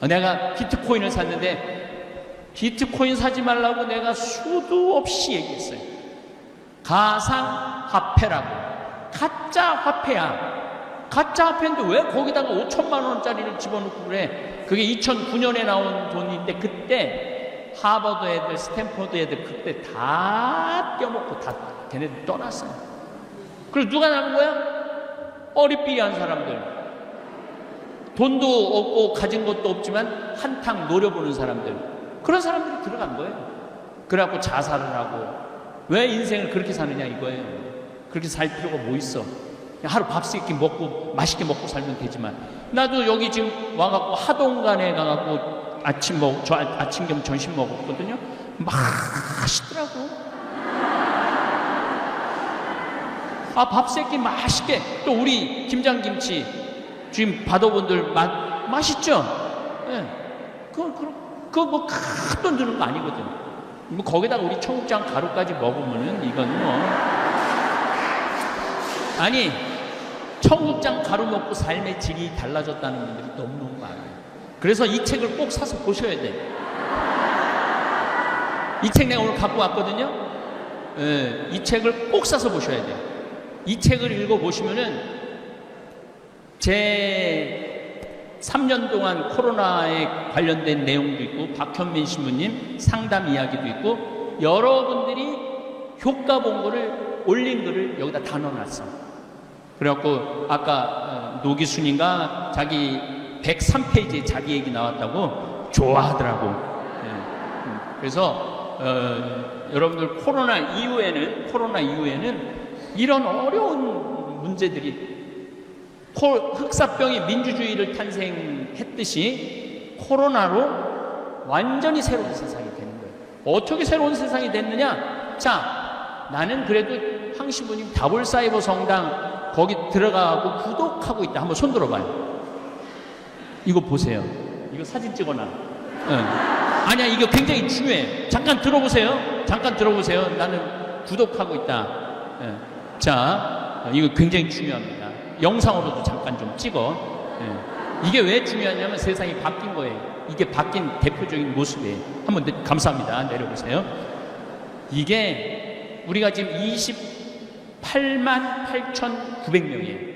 [SPEAKER 1] 내가 비트코인을 샀는데 비트코인 사지 말라고 내가 수도 없이 얘기했어요. 가상화폐라고. 가짜 화폐야. 가짜 화폐인데 왜 거기다가 5천만 원짜리를 집어넣고 그래? 그게 2009년에 나온 돈인데 그때 하버드 애들, 스탠퍼드 애들 그때 다 떼어먹고 다 걔네들 떠났어요. 그리고 누가 남은 거야? 어리삐리한 사람들. 돈도 없고 가진 것도 없지만 한탕 노려보는 사람들. 그런 사람들이 들어간 거예요. 그래갖고 자살을 하고. 왜 인생을 그렇게 사느냐 이거예요. 그렇게 살 필요가 뭐 있어. 하루 밥 세끼 먹고 맛있게 먹고 살면 되지만. 나도 여기 지금 와갖고 하동간에 가갖고 저 아침 겸 점심 먹었거든요. 맛있더라고. 밥 세끼 맛있게. 또 우리 김장김치 지금 받아본들 맛있죠? 예. 그거 뭐 큰 돈 드는 거 아니거든. 뭐 거기다가 우리 청국장 가루까지 먹으면은 이건 뭐. 아니, 청국장 가루 먹고 삶의 질이 달라졌다는 분들이 너무너무 많아요. 그래서 이 책을 꼭 사서 보셔야 돼. 이 책 내가 오늘 갖고 왔거든요. 예, 이 책을 꼭 사서 보셔야 돼. 이 책을 읽어보시면은 제 3년 동안 코로나에 관련된 내용도 있고 박현민 신부님 상담 이야기도 있고 여러분들이 효과 본 거를 올린 거를 여기다 다 넣어놨어. 그래갖고 아까 노기순인가 자기 103페이지에 자기 얘기 나왔다고 좋아하더라고. 그래서 여러분들 코로나 이후에는 이런 어려운 문제들이 흑사병이 민주주의를 탄생했듯이 코로나로 완전히 새로운 세상이 되는 거예요. 어떻게 새로운 세상이 됐느냐? 자, 나는 그래도 황신부님 다볼사이버 성당 거기 들어가고 구독하고 있다. 한번 손 들어봐요. 이거 보세요. 이거 사진 찍어놔. 아니야, 이거 굉장히 중요해. 잠깐 들어보세요. 나는 구독하고 있다. 자, 이거 굉장히 중요합니다. 영상으로도 잠깐 좀 찍어. 이게 왜 중요하냐면 세상이 바뀐 거예요. 이게 바뀐 대표적인 모습이에요. 한번 감사합니다. 내려보세요. 이게 우리가 지금 28만 8,900명이에요.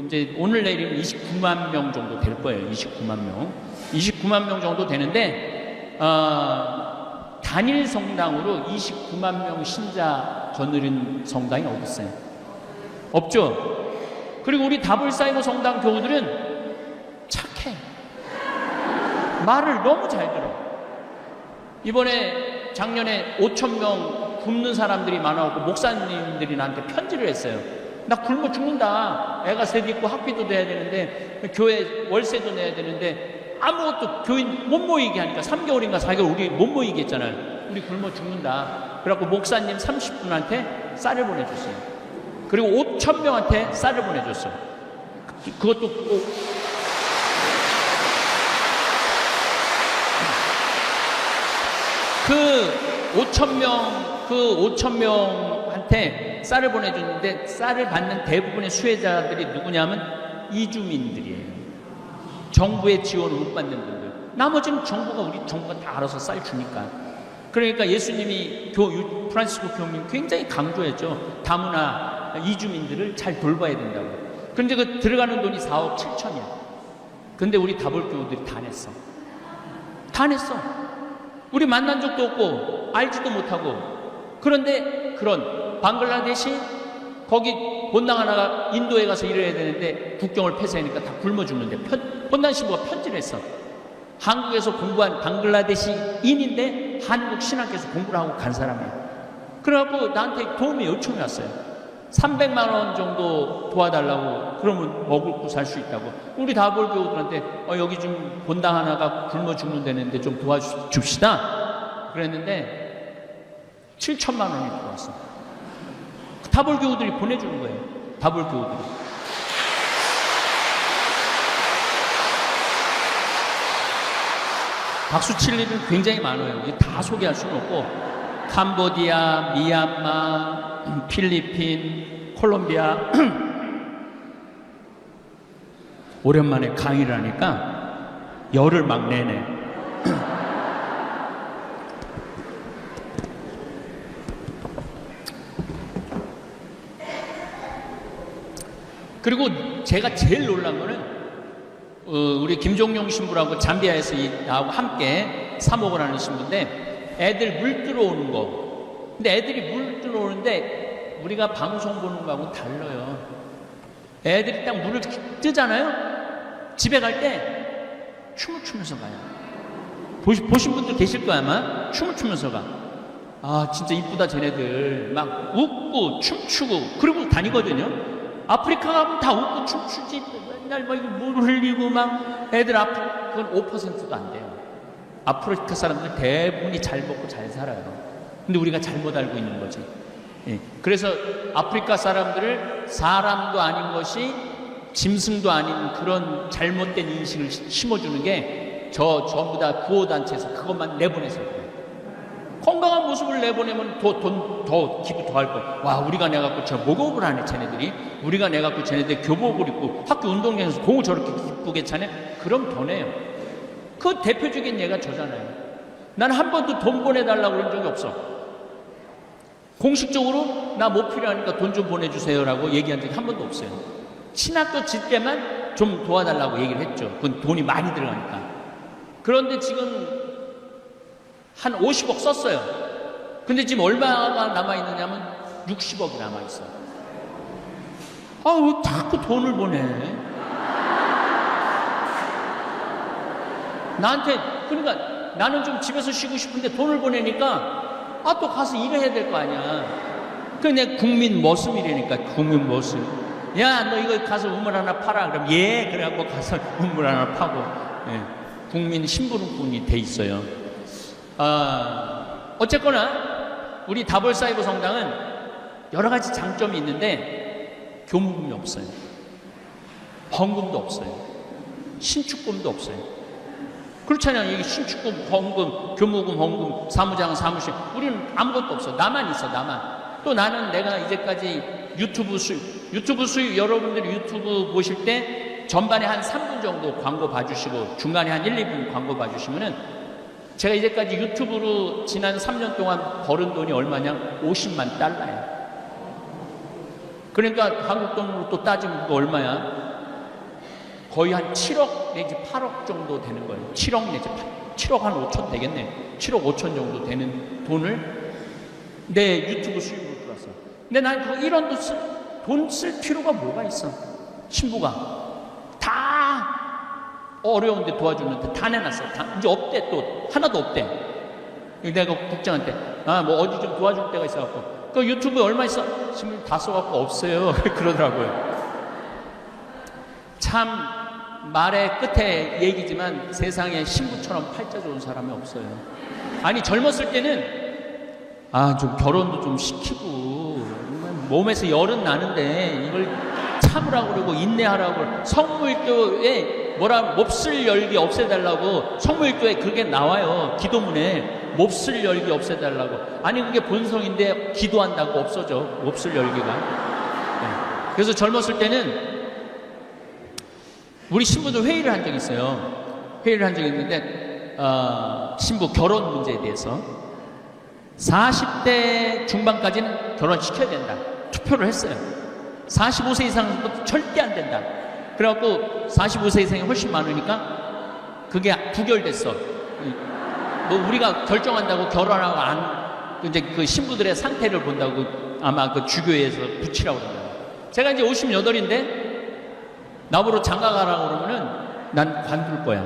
[SPEAKER 1] 이제 오늘 내일이면 29만 명 정도 될 거예요. 29만 명 정도 되는데 단일 성당으로 29만 명 신자 거느린 성당이 어디 있어요? 없죠. 그리고 우리 다볼사이버 성당 교우들은 착해. 말을 너무 잘 들어. 이번에 작년에 5,000명 굶는 사람들이 많아갖고 목사님들이 나한테 편지를 했어요. 나 굶어 죽는다. 애가 셋 있고 학비도 내야 되는데 교회 월세도 내야 되는데 아무것도 교인 못 모이게 하니까 3개월인가 4개월 우리 못 모이게 했잖아요. 우리 굶어 죽는다. 그래갖고 목사님 30분한테 쌀을 보내줬어요. 그리고 5,000명한테 쌀을 보내줬어. 그것도 꼭 그 5,000명한테 쌀을 보내줬는데 쌀을 받는 대부분의 수혜자들이 누구냐면 이주민들이에요. 정부의 지원을 못 받는 분들. 나머지는 우리 정부가 다 알아서 쌀 주니까. 그러니까 예수님이 프란시스코 교우님 굉장히 강조했죠. 다문화 이주민들을 잘 돌봐야 된다고. 그런데 그 들어가는 돈이 4억 7천이야. 근데 우리 다볼교우들이 다 냈어. 다 냈어. 우리 만난 적도 없고 알지도 못하고. 그런데 그런 방글라데시 거기 본당 하나가 인도에 가서 일해야 되는데 국경을 폐쇄하니까 다 굶어 죽는데 본당 신부가 편지를 했어. 한국에서 공부한 방글라데시인인데 한국 신학교에서 공부를 하고 간 사람이에요. 그래갖고 나한테 도움이 요청이 왔어요. 300만 원 정도 도와달라고. 그러면 먹고 살 수 있다고. 우리 다볼교우들한테 여기 좀 본당 하나가 굶어 죽는 데는데 좀 도와줍시다 그랬는데 7천만 원이 들어왔어. 다볼교우들이 보내주는 거예요. 다볼교우들이. 박수 칠 일은 굉장히 많아요. 다 소개할 수는 없고 캄보디아, 미얀마, 필리핀, 콜롬비아 오랜만에 강의를 하니까 열을 막 내네. 그리고 제가 제일 놀란 거는 우리 김종용 신부라고 잠비아에서 나하고 함께 사목을 하는 신부인데 애들 물 들어오는 거. 근데 애들이 물 들어오는데 우리가 방송 보는 거하고 달라요. 애들이 딱 물을 뜨잖아요. 집에 갈 때 춤을 추면서 가요. 보신 분들 계실 거야 아마. 춤을 추면서 가. 아 진짜 이쁘다 쟤네들. 막 웃고 춤추고 그러고 다니거든요. 아프리카 가면 다 웃고 춤추지. 맨날 막 물 흘리고 막 애들 그건 5%도 안 돼요. 아프리카 사람들 대부분이 잘 먹고 잘 살아요. 근데 우리가 잘못 알고 있는 거지. 예. 그래서 아프리카 사람들을 사람도 아닌 것이 짐승도 아닌 그런 잘못된 인식을 심어주는 게 전부 다 구호단체에서 그것만 내보내서 그래요. 건강한 모습을 내보내면 더 기부 더 할 거예요. 와, 우리가 내갖고 저 목욕을 하네, 쟤네들이. 우리가 내갖고 쟤네들 교복을 입고 학교 운동장에서 공을 저렇게 기쁘게 차네? 그럼 더 내요. 그 대표적인 예가 저잖아요. 난 한 번도 돈 보내달라고 그런 적이 없어. 공식적으로 나 뭐 필요하니까 돈 좀 보내주세요라고 얘기한 적이 한 번도 없어요. 신학교 질 때만 좀 도와달라고 얘기를 했죠. 그건 돈이 많이 들어가니까. 그런데 지금 한 50억 썼어요. 근데 지금 얼마가 남아있느냐면 60억이 남아있어요. 아, 왜 자꾸 돈을 보내? 나한테, 그러니까 나는 좀 집에서 쉬고 싶은데 돈을 보내니까 또 가서 일해야 될 거 아니야. 내 국민 머슴이라니까, 국민 머슴. 야, 너 이거 가서 우물 하나 팔아. 그럼 예, 그래갖고 가서 우물 하나 파고. 예, 국민 심부름꾼이 돼 있어요. 어쨌거나 우리 다볼사이버 성당은 여러 가지 장점이 있는데 교무금이 없어요. 헌금도 없어요. 신축금도 없어요. 그렇잖아요. 여기 신축금, 헌금, 교무금, 헌금, 사무장, 사무실. 우리는 아무것도 없어. 나만 있어, 나만. 또 나는 내가 이제까지 유튜브 수익, 여러분들이 유튜브 보실 때 전반에 한 3분 정도 광고 봐주시고 중간에 한 1, 2분 광고 봐주시면은 제가 이제까지 유튜브로 지난 3년 동안 벌은 돈이 얼마냐? 50만 달러예요. 그러니까 한국 돈으로 또 따지면 그거 얼마야? 거의 한 7억 내지 8억 정도 되는 거예요. 7억 내지 7억 한 5천 되겠네. 7억 5천 정도 되는 돈을 내 유튜브 수익으로 들었어. 근데 난 그 1원도 돈 쓸 필요가 뭐가 있어? 신부가 다 어려운데 도와주는데 다 내놨어. 이제 없대. 또 하나도 없대. 내가 국장한테 뭐 어디 좀 도와줄 데가 있어갖고 그 유튜브에 얼마 있어? 신부 다 써갖고 없어요. 그러더라고요. 참 말의 끝에 얘기지만 세상에 신부처럼 팔자 좋은 사람이 없어요. 아니 젊었을 때는 좀 결혼도 좀 시키고 몸에서 열은 나는데 이걸 참으라고 그러고 인내하라고 성무일교에 몹쓸 열기 없애달라고 성무일교에 그게 나와요. 기도문에 몹쓸 열기 없애달라고. 아니 그게 본성인데 기도한다고 없어져 몹쓸 열기가. 네. 그래서 젊었을 때는 우리 신부들 회의를 한 적이 있어요. 회의를 한 적이 있는데 신부 결혼 문제에 대해서 40대 중반까지는 결혼시켜야 된다. 투표를 했어요. 45세 이상은 절대 안 된다. 그래갖고 45세 이상이 훨씬 많으니까 그게 부결됐어. 뭐 우리가 결정한다고 결혼하고 안, 이제 그 신부들의 상태를 본다고 아마 그 주교회에서 붙이라고 그러더라고요. 제가 이제 58인데 나보러 장가 가라고 그러면은 난 관둘 거야.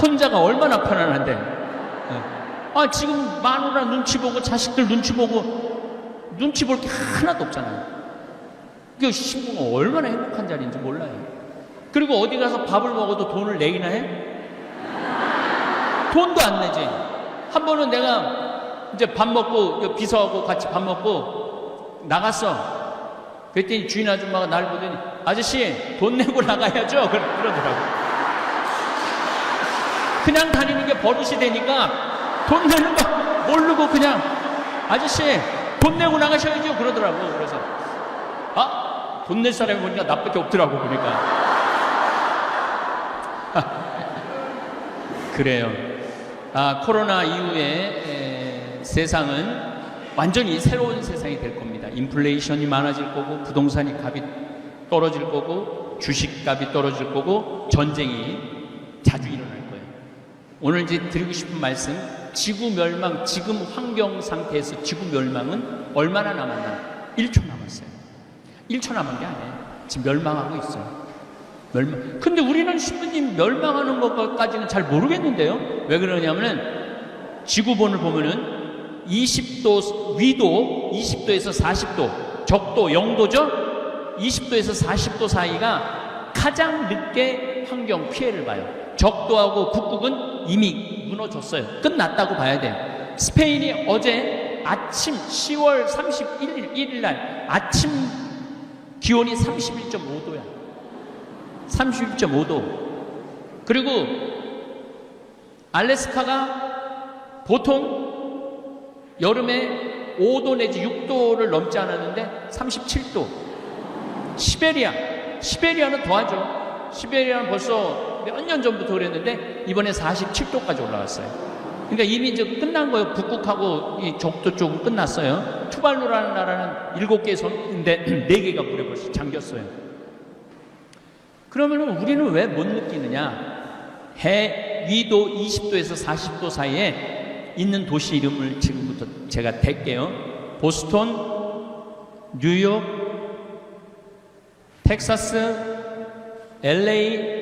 [SPEAKER 1] 혼자가 얼마나 편안한데. 아, 지금 마누라 눈치 보고 자식들 눈치 보고 눈치 볼 게 하나도 없잖아요. 그 신부가 얼마나 행복한 자리인지 몰라요. 그리고 어디 가서 밥을 먹어도 돈을 내기나 해? 돈도 안 내지. 한 번은 내가 이제 밥 먹고 비서하고 같이 밥 먹고 나갔어. 그랬더니 주인 아줌마가 날 보더니 아저씨 돈 내고 나가야죠. 그러더라고. 그냥 다니는 게 버릇이 되니까 돈 내는 거 모르고 그냥 아저씨 돈 내고 나가셔야죠. 그러더라고. 그래서 아, 돈 낼 사람이 보니까 나밖에 없더라고. 보니까. 그래요. 아, 코로나 이후에 세상은 완전히 새로운 세상이 될 겁니다. 인플레이션이 많아질 거고, 부동산이 값이 떨어질 거고, 주식값이 떨어질 거고, 전쟁이 자주 일어날 거예요. 오늘 이제 드리고 싶은 말씀, 지구 멸망, 지금 환경 상태에서 지구 멸망은 얼마나 남았나? 1초 남았어요. 1초 남은 게 아니에요. 지금 멸망하고 있어요. 멸망. 근데 우리는 신부님 멸망하는 것까지는 잘 모르겠는데요. 왜 그러냐면은 지구본을 보면은 20도 위도 20도에서 40도, 적도 0도죠. 20도에서 40도 사이가 가장 늦게 환경 피해를 봐요. 적도하고 북극은 이미 무너졌어요. 끝났다고 봐야 돼요. 스페인이 어제 아침 10월 31일 날 아침 기온이 31.5도야. 31.5도. 그리고 알래스카가 보통 여름에 5도 내지 6도를 넘지 않았는데 37도. 시베리아는 더하죠. 시베리아는 벌써 몇 년 전부터 그랬는데 이번에 47도까지 올라갔어요. 그러니까 이미 이제 끝난 거예요. 북극하고 이 적도 쪽은 끝났어요. 투발루라는 나라는 7개의 섬인데 4개가 물에 벌써 잠겼어요. 그러면 우리는 왜 못 느끼느냐? 해 위도 20도에서 40도 사이에 있는 도시 이름을 지금부터 제가 댈게요. 보스턴, 뉴욕, 텍사스, LA,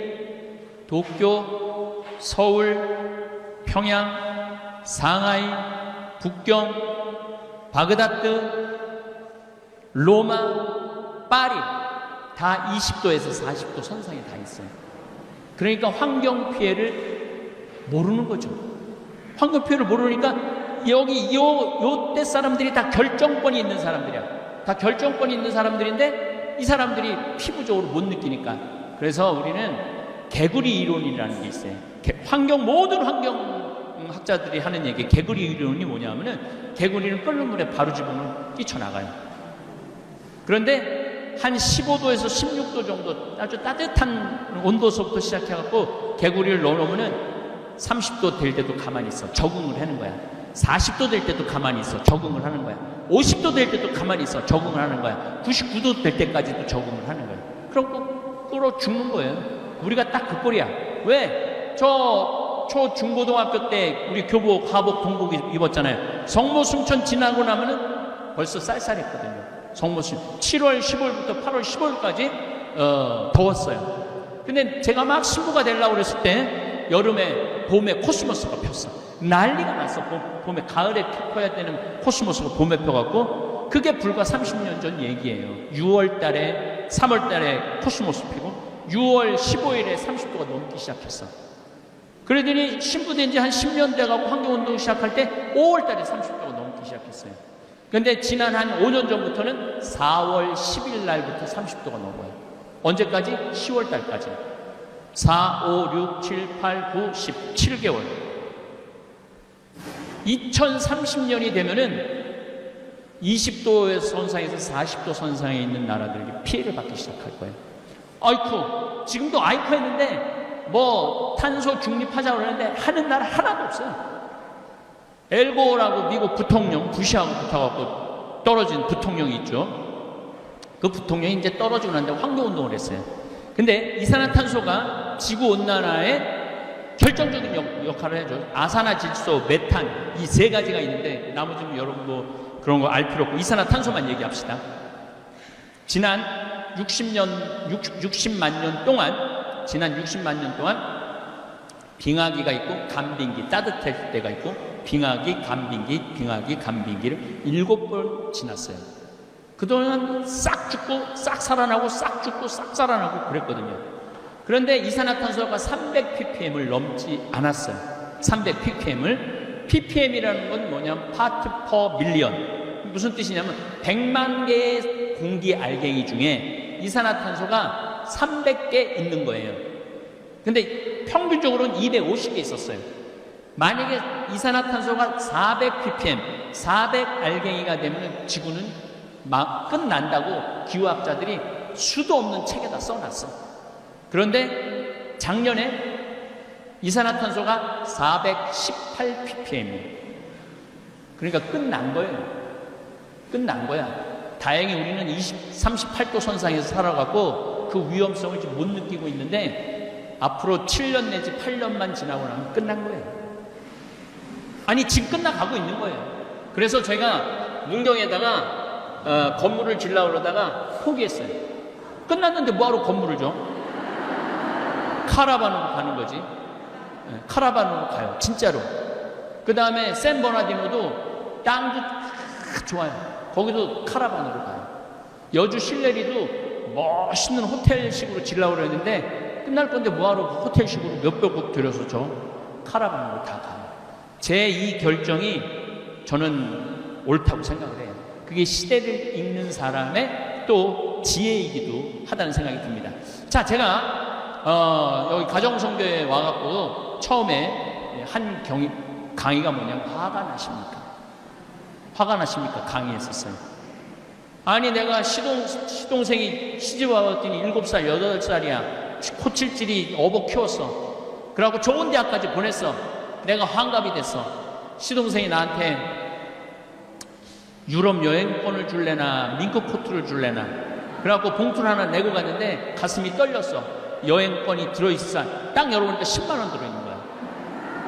[SPEAKER 1] 도쿄, 서울, 평양, 상하이, 북경, 바그다드, 로마, 파리 다 20도에서 40도 선상에 다 있어요. 그러니까 환경 피해를 모르는 거죠. 환경 피해를 모르니까 여기 요때 사람들이 다 결정권이 있는 사람들이야. 다 결정권이 있는 사람들인데 이 사람들이 피부적으로 못 느끼니까. 그래서 우리는 개구리 이론이라는 게 있어요. 모든 환경학자들이 하는 얘기, 개구리 이론이 뭐냐면은 개구리는 끓는 물에 바로 집으면 뛰쳐나가요. 그런데 한 15도에서 16도 정도 아주 따뜻한 온도서부터 시작해갖고 개구리를 넣어놓으면은 30도 될 때도 가만히 있어. 적응을 하는 거야. 40도 될 때도 가만히 있어. 적응을 하는 거야. 50도 될 때도 가만히 있어. 적응을 하는 거야. 99도 될 때까지도 적응을 하는 거야. 그럼 끓어 죽는 거예요. 우리가 딱 그 꼴이야. 왜? 중고등학교 때 우리 교복, 하복, 동복 입었잖아요. 성모 순천 지나고 나면은 벌써 쌀쌀했거든요. 성모 순천. 7월 15일부터 8월 15일까지 더웠어요. 근데 제가 막 신부가 되려고 그랬을 때 여름에, 봄에 코스모스가 폈어. 난리가 났어. 봄에, 가을에 펴야 되는 코스모스가 봄에 펴갖고 그게 불과 30년 전 얘기예요. 6월 달에, 3월 달에 코스모스 피고 6월 15일에 30도가 넘기 시작했어. 그러더니 신부된 지 한 10년 돼가고 환경운동 시작할 때 5월 달에 30도가 넘기 시작했어요. 근데 지난 한 5년 전부터는 4월 10일 날부터 30도가 넘어요. 언제까지? 10월 달까지. 4, 5, 6, 7, 8, 9, 10, 7개월. 2030년이 되면은 20도 선상에서 40도 선상에 있는 나라들이 피해를 받기 시작할 거예요. 아이쿠, 지금도 아이쿠 했는데 뭐 탄소 중립하자고 그러는데 하는 나라 하나도 없어요. 엘고라고 미국 부통령, 부시하고 붙어갖고 떨어진 부통령이 있죠. 그 부통령이 이제 떨어지고 난 다음에 환경운동을 했어요. 근데 이산화탄소가 지구온난화에 결정적인 역할을 해줘. 아산화질소, 메탄 이 세 가지가 있는데 나머지는 여러분 뭐 그런 거 알 필요 없고 이산화탄소만 얘기합시다. 지난 60만 년 동안 빙하기가 있고 간빙기, 따뜻할 때가 있고 빙하기, 간빙기를 7번 지났어요. 그동안 싹 죽고 싹 살아나고 싹 죽고 싹 살아나고 그랬거든요. 그런데 이산화탄소가 300ppm을 넘지 않았어요. 300ppm이라는 건 뭐냐면 파트 퍼 밀리언. 무슨 뜻이냐면 100만 개의 공기 알갱이 중에 이산화탄소가 300개 있는 거예요. 근데 평균적으로는 250개 있었어요. 만약에 이산화탄소가 400ppm, 400 알갱이가 되면 지구는 막 끝난다고 기후학자들이 수도 없는 책에다 써놨어. 그런데 작년에 이산화탄소가 418ppm이에요. 그러니까 끝난 거예요. 끝난 거야. 다행히 우리는 38도 선상에서 살아갖고 그 위험성을 지금 못 느끼고 있는데 앞으로 7년 내지 8년만 지나고 나면 끝난 거예요. 아니 지금 끝나가고 있는 거예요. 그래서 제가 문경에다가 건물을 지으려고 그러다가 포기했어요. 끝났는데 뭐하러 건물을 줘? 카라반으로 가는 거지. 카라반으로 가요. 진짜로. 그 다음에 샌버나디노도 땅도 좋아요. 거기도 카라반으로 가요. 여주 실내리도 멋있는 호텔식으로 지으려고 그랬는데 끝날 건데 뭐하러 호텔식으로 몇백억 들여서 저 카라반으로 다 가요. 제 이 결정이 저는 옳다고 생각을 해요. 그게 시대를 읽는 사람의 또 지혜이기도 하다는 생각이 듭니다. 자, 제가 여기 가정성교에 와갖고 처음에 한 강의가 뭐냐면 화가 나십니까? 화가 나십니까? 강의했었어요. 아니 내가 시동생이 시집 와봤더니 7살, 8살이야. 코칠질이 어복 키웠어. 그래갖고 좋은 대학까지 보냈어. 내가 환갑이 됐어. 시동생이 나한테 유럽 여행권을 줄래나 민크 코트를 줄래나 그래갖고 봉투를 하나 내고 갔는데 가슴이 떨렸어. 여행권이 들어있어. 딱 열어보니까 10만 원 들어있는 거야.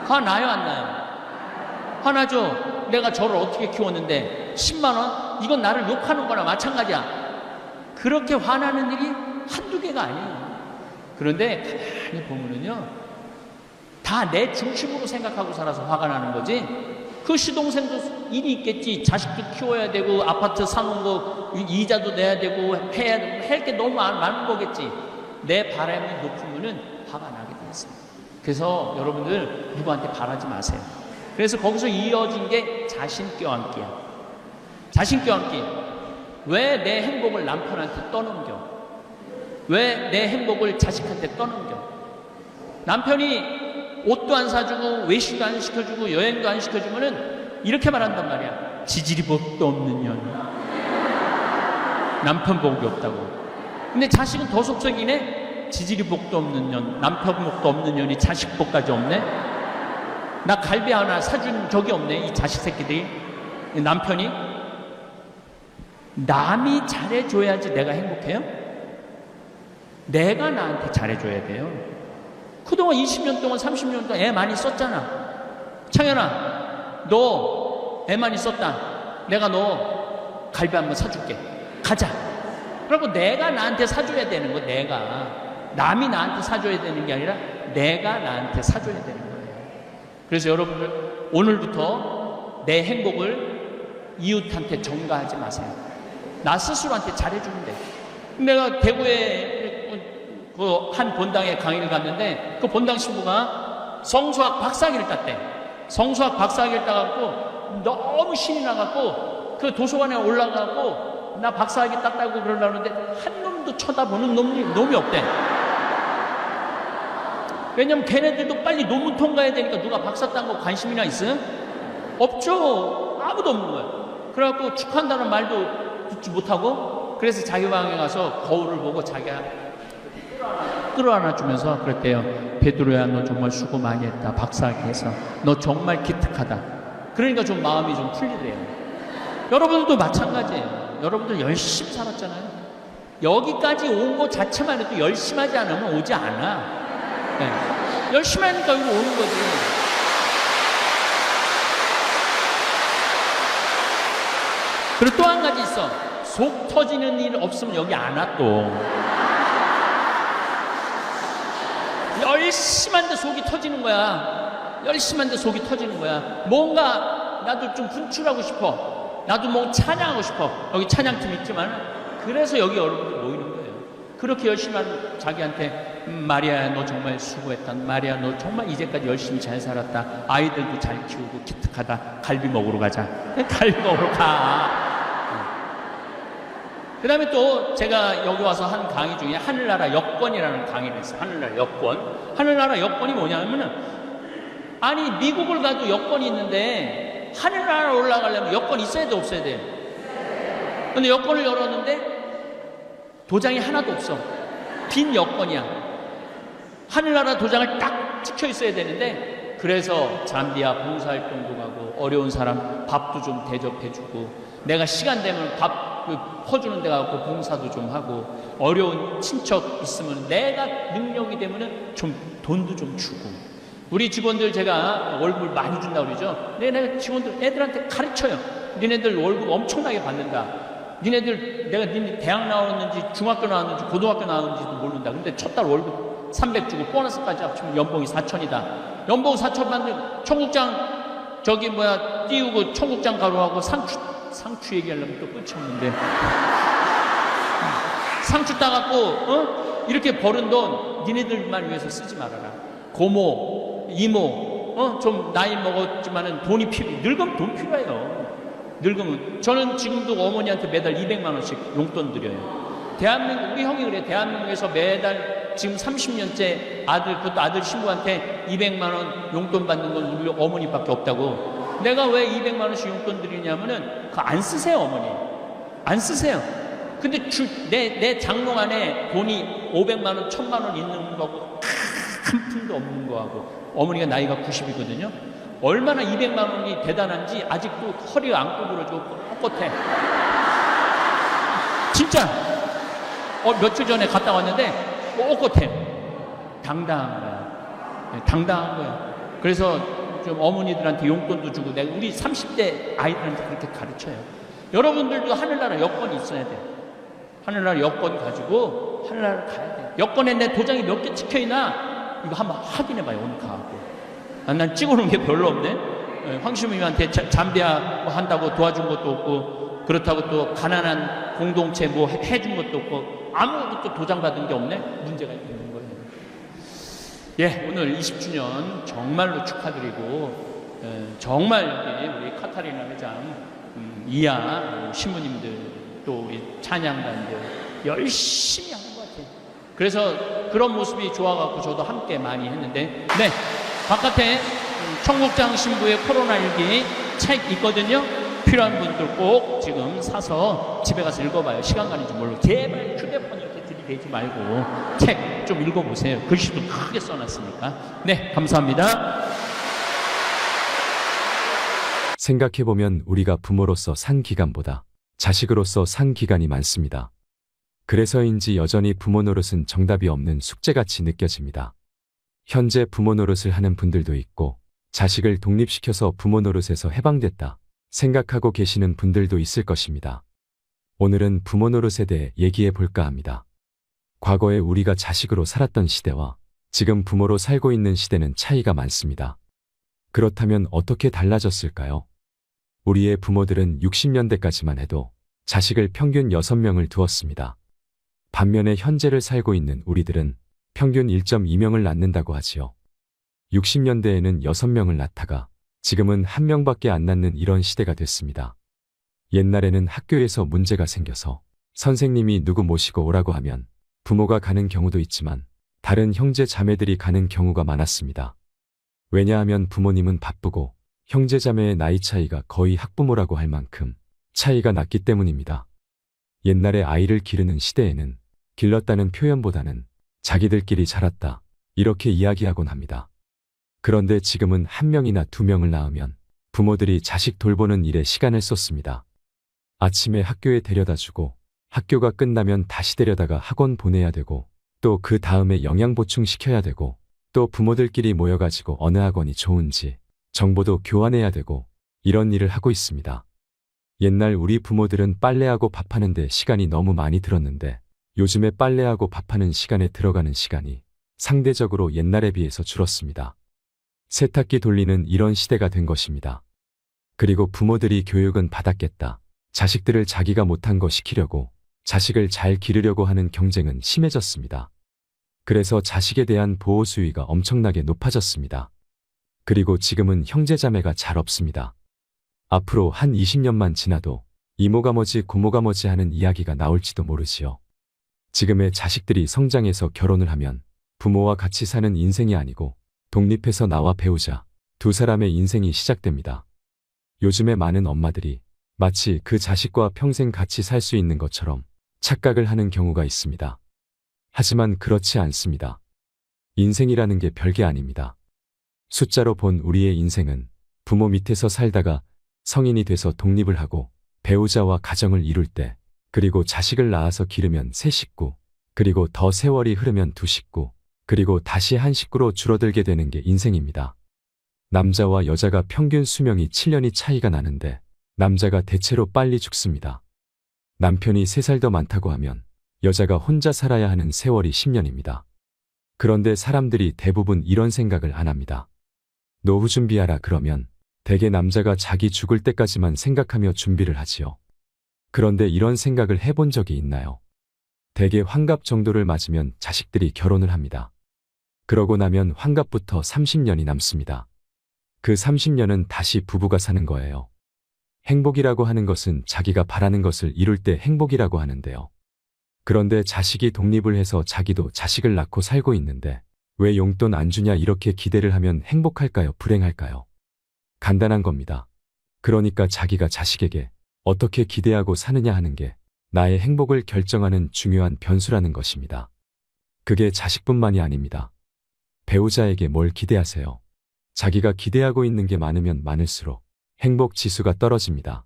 [SPEAKER 1] 화 나요 안 나요? 화나죠? 내가 저를 어떻게 키웠는데 10만 원? 이건 나를 욕하는 거나 마찬가지야. 그렇게 화나는 일이 한두 개가 아니에요. 그런데 가만히 보면은요 다 내 중심으로 생각하고 살아서 화가 나는 거지. 그 시동생도 일이 있겠지. 자식도 키워야 되고 아파트 사놓은 거 이자도 내야 되고 할 게 너무 많은 거겠지. 내 바람이 높으면은 화가 나게 돼 있어요. 그래서 여러분들 누구한테 바라지 마세요. 그래서 거기서 이어진 게 자신 껴안기야. 자신 껴안기. 왜 내 행복을 남편한테 떠넘겨? 왜 내 행복을 자식한테 떠넘겨? 남편이 옷도 안 사주고 외식도 안 시켜주고 여행도 안 시켜주면은 이렇게 말한단 말이야. 지질이 복도 없는 년. 남편 복이 없다고. 근데 자식은 더 속썩이네. 지질이 복도 없는 년, 남편 복도 없는 년이 자식 복까지 없네. 나 갈비 하나 사준 적이 없네. 이 자식 새끼들이. 남편이 남이 잘해줘야지 내가 행복해요? 내가 나한테 잘해줘야 돼요. 그동안 20년 동안 30년 동안 애 많이 썼잖아. 창현아 너 애 많이 썼다. 내가 너 갈비 한번 사줄게. 가자. 그리고 내가 나한테 사줘야 되는 거. 내가 남이 나한테 사줘야 되는 게 아니라 내가 나한테 사줘야 되는 거예요. 그래서 여러분들 오늘부터 내 행복을 이웃한테 전가하지 마세요. 나 스스로한테 잘해주면 돼. 내가 대구에 그 한 본당에 강의를 갔는데 그 본당 신부가 성수학 박사학위를 땄대. 성수학 박사학위를 따갖고 너무 신이 나갖고 그 도서관에 올라가고 나 박사학위 땄다고 그러려는데 한 놈도 쳐다보는 놈이 없대. 왜냐면 걔네들도 빨리 논문 통과해야 되니까 누가 박사 딴 거 관심이나 있어요? 없죠. 아무도 없는 거야. 그래갖고 축하한다는 말도 듣지 못하고 그래서 자기 방에 가서 거울을 보고 자기가 끌어안아 주면서 그랬대요. 베드로야 너 정말 수고 많이 했다. 박사학위 해서 너 정말 기특하다. 그러니까 좀 마음이 좀 풀리더래요. 여러분들도 마찬가지예요. 여러분들 열심히 살았잖아요. 여기까지 온 거 자체만 해도 열심히 하지 않으면 오지 않아. 네. 열심히 하니까 여기 오는 거지. 그리고 또 한 가지 있어. 속 터지는 일 없으면 여기 안 와 또. 열심히 하는데 속이 터지는 거야. 열심히 하는데 속이 터지는 거야. 뭔가 나도 좀 분출하고 싶어. 나도 뭐 찬양하고 싶어. 여기 찬양팀 있지만 그래서 여기 여러분들 모이는 거예요. 그렇게 열심히 하는 자기한테 마리아야 너 정말 수고했다. 마리아 너 정말 이제까지 열심히 잘 살았다. 아이들도 잘 키우고 기특하다. 갈비 먹으러 가자. 갈비 먹으러 가. 그 다음에 또 제가 여기 와서 한 강의 중에 하늘나라 여권이라는 강의를 했어요. 하늘나라 여권. 하늘나라 여권이 뭐냐면은 아니 미국을 가도 여권이 있는데 하늘나라 올라가려면 여권이 있어야 돼 없어야 돼? 근데 여권을 열었는데 도장이 하나도 없어. 빈 여권이야. 하늘나라 도장을 딱 찍혀 있어야 되는데 그래서 잠비아 봉사활동도 가고 어려운 사람 밥도 좀 대접해주고 내가 시간 되면 밥 퍼주는 데 가고 봉사도 좀 하고 어려운 친척 있으면 내가 능력이 되면은 좀 돈도 좀 주고 우리 직원들 제가 월급을 많이 준다고 그러죠. 내가 직원들 애들한테 가르쳐요. 니네들 월급 엄청나게 받는다. 니네들 내가 니네 대학 나왔는지 중학교 나왔는지 고등학교 나왔는지도 모른다. 근데 첫 달 월급 300 주고 보너스까지 합치면 연봉이 4천이다. 연봉 4천 받는 청국장 저기 뭐야 띄우고 청국장 가루하고 상추 얘기하려면 또 끝이 없는데 상추 따갖고 이렇게 버는 돈 니네들만 위해서 쓰지 말아라. 고모 이모 좀 나이 먹었지만은 돈이 늙으면 돈 필요해요. 늙으면 저는 지금도 어머니한테 매달 200만 원씩 용돈 드려요. 대한민국 우리 형이 그래. 대한민국에서 매달 지금 30년째 그것도 아들 신부한테 200만 원 용돈 받는 건 우리 어머니밖에 없다고. 내가 왜 200만 원씩 용돈 드리냐면은 그거 안 쓰세요 어머니. 안 쓰세요. 근데 내 장롱 안에 돈이 500만 원, 1000만 원 있는 거하고 한 푼도 없는 거하고 어머니가 나이가 90이거든요. 얼마나 200만 원이 대단한지 아직도 허리가 안 구부러지고 꼿꼿해. 진짜 며칠 전에 갔다 왔는데 꼿꼿해. 당당한 거야. 네, 당당한 거야. 그래서 좀 어머니들한테 용돈도 주고 내가 우리 30대 아이들한테 그렇게 가르쳐요. 여러분들도 하늘나라 여권이 있어야 돼. 하늘나라 여권 가지고 하늘나라 가야 돼. 여권에 내 도장이 몇 개 찍혀있나 이거 한번 확인해봐요. 오늘 가고. 난 찍어놓은 게 별로 없네. 황시무님한테 잠비아 뭐 한다고 도와준 것도 없고 그렇다고 또 가난한 공동체 뭐 해준 것도 없고 아무것도 도장 받은 게 없네. 문제가 있는 거예요. 예, 오늘 20주년 정말로 축하드리고 정말 여기 우리 카타리나 회장 이하 신부님들 또 우리 찬양단들 열심히 하는 것 같아요. 그래서 그런 모습이 좋아갖고 저도 함께 많이 했는데 네. 바깥에 청국장 신부의 코로나19 책 있거든요. 필요한 분들 꼭 지금 사서 집에 가서 읽어봐요. 시간 가는지 모르고 제발 휴대폰 이렇게 들이대지 말고 책 좀 읽어보세요. 글씨도 크게 써놨으니까. 네, 감사합니다.
[SPEAKER 2] 생각해보면 우리가 부모로서 산 기간보다 자식으로서 산 기간이 많습니다. 그래서인지 여전히 부모 노릇은 정답이 없는 숙제같이 느껴집니다. 현재 부모 노릇을 하는 분들도 있고 자식을 독립시켜서 부모 노릇에서 해방됐다 생각하고 계시는 분들도 있을 것입니다. 오늘은 부모 노릇에 대해 얘기해 볼까 합니다. 과거에 우리가 자식으로 살았던 시대와 지금 부모로 살고 있는 시대는 차이가 많습니다. 그렇다면 어떻게 달라졌을까요? 우리의 부모들은 60년대까지만 해도 자식을 평균 6명을 두었습니다. 반면에 현재를 살고 있는 우리들은 평균 1.2명을 낳는다고 하지요. 60년대에는 6명을 낳다가 지금은 1명밖에 안 낳는 이런 시대가 됐습니다. 옛날에는 학교에서 문제가 생겨서 선생님이 누구 모시고 오라고 하면 부모가 가는 경우도 있지만 다른 형제 자매들이 가는 경우가 많았습니다. 왜냐하면 부모님은 바쁘고 형제 자매의 나이 차이가 거의 학부모라고 할 만큼 차이가 났기 때문입니다. 옛날에 아이를 기르는 시대에는 길렀다는 표현보다는 자기들끼리 자랐다 이렇게 이야기하곤 합니다. 그런데 지금은 1명이나 2명을 낳으면 부모들이 자식 돌보는 일에 시간을 쏟습니다. 아침에 학교에 데려다주고 학교가 끝나면 다시 데려다가 학원 보내야 되고 또 그 다음에 영양 보충시켜야 되고 또 부모들끼리 모여가지고 어느 학원이 좋은지 정보도 교환해야 되고 이런 일을 하고 있습니다. 옛날 우리 부모들은 빨래하고 밥하는데 시간이 너무 많이 들었는데 요즘에 빨래하고 밥하는 시간에 들어가는 시간이 상대적으로 옛날에 비해서 줄었습니다. 세탁기 돌리는 이런 시대가 된 것입니다. 그리고 부모들이 교육은 받았겠다. 자식들을 자기가 못한 거 시키려고 자식을 잘 기르려고 하는 경쟁은 심해졌습니다. 그래서 자식에 대한 보호 수위가 엄청나게 높아졌습니다. 그리고 지금은 형제자매가 잘 없습니다. 앞으로 한 20년만 지나도 이모가 뭐지 고모가 뭐지 하는 이야기가 나올지도 모르지요. 지금의 자식들이 성장해서 결혼을 하면 부모와 같이 사는 인생이 아니고 독립해서 나와 배우자 두 사람의 인생이 시작됩니다. 요즘에 많은 엄마들이 마치 그 자식과 평생 같이 살 수 있는 것처럼 착각을 하는 경우가 있습니다. 하지만 그렇지 않습니다. 인생이라는 게 별게 아닙니다. 숫자로 본 우리의 인생은 부모 밑에서 살다가 성인이 돼서 독립을 하고 배우자와 가정을 이룰 때 그리고 자식을 낳아서 기르면 세 식구 그리고 더 세월이 흐르면 두 식구 그리고 다시 한 식구로 줄어들게 되는 게 인생입니다. 남자와 여자가 평균 수명이 7년이 차이가 나는데 남자가 대체로 빨리 죽습니다. 남편이 3살 더 많다고 하면 여자가 혼자 살아야 하는 세월이 10년입니다. 그런데 사람들이 대부분 이런 생각을 안 합니다. 노후 준비하라 그러면 대개 남자가 자기 죽을 때까지만 생각하며 준비를 하지요. 그런데 이런 생각을 해본 적이 있나요? 대개 환갑 정도를 맞으면 자식들이 결혼을 합니다. 그러고 나면 환갑부터 30년이 남습니다. 그 30년은 다시 부부가 사는 거예요. 행복이라고 하는 것은 자기가 바라는 것을 이룰 때 행복이라고 하는데요. 그런데 자식이 독립을 해서 자기도 자식을 낳고 살고 있는데 왜 용돈 안 주냐 이렇게 기대를 하면 행복할까요? 불행할까요? 간단한 겁니다. 그러니까 자기가 자식에게 어떻게 기대하고 사느냐 하는 게 나의 행복을 결정하는 중요한 변수라는 것입니다. 그게 자식뿐만이 아닙니다. 배우자에게 뭘 기대하세요? 자기가 기대하고 있는 게 많으면 많을수록 행복 지수가 떨어집니다.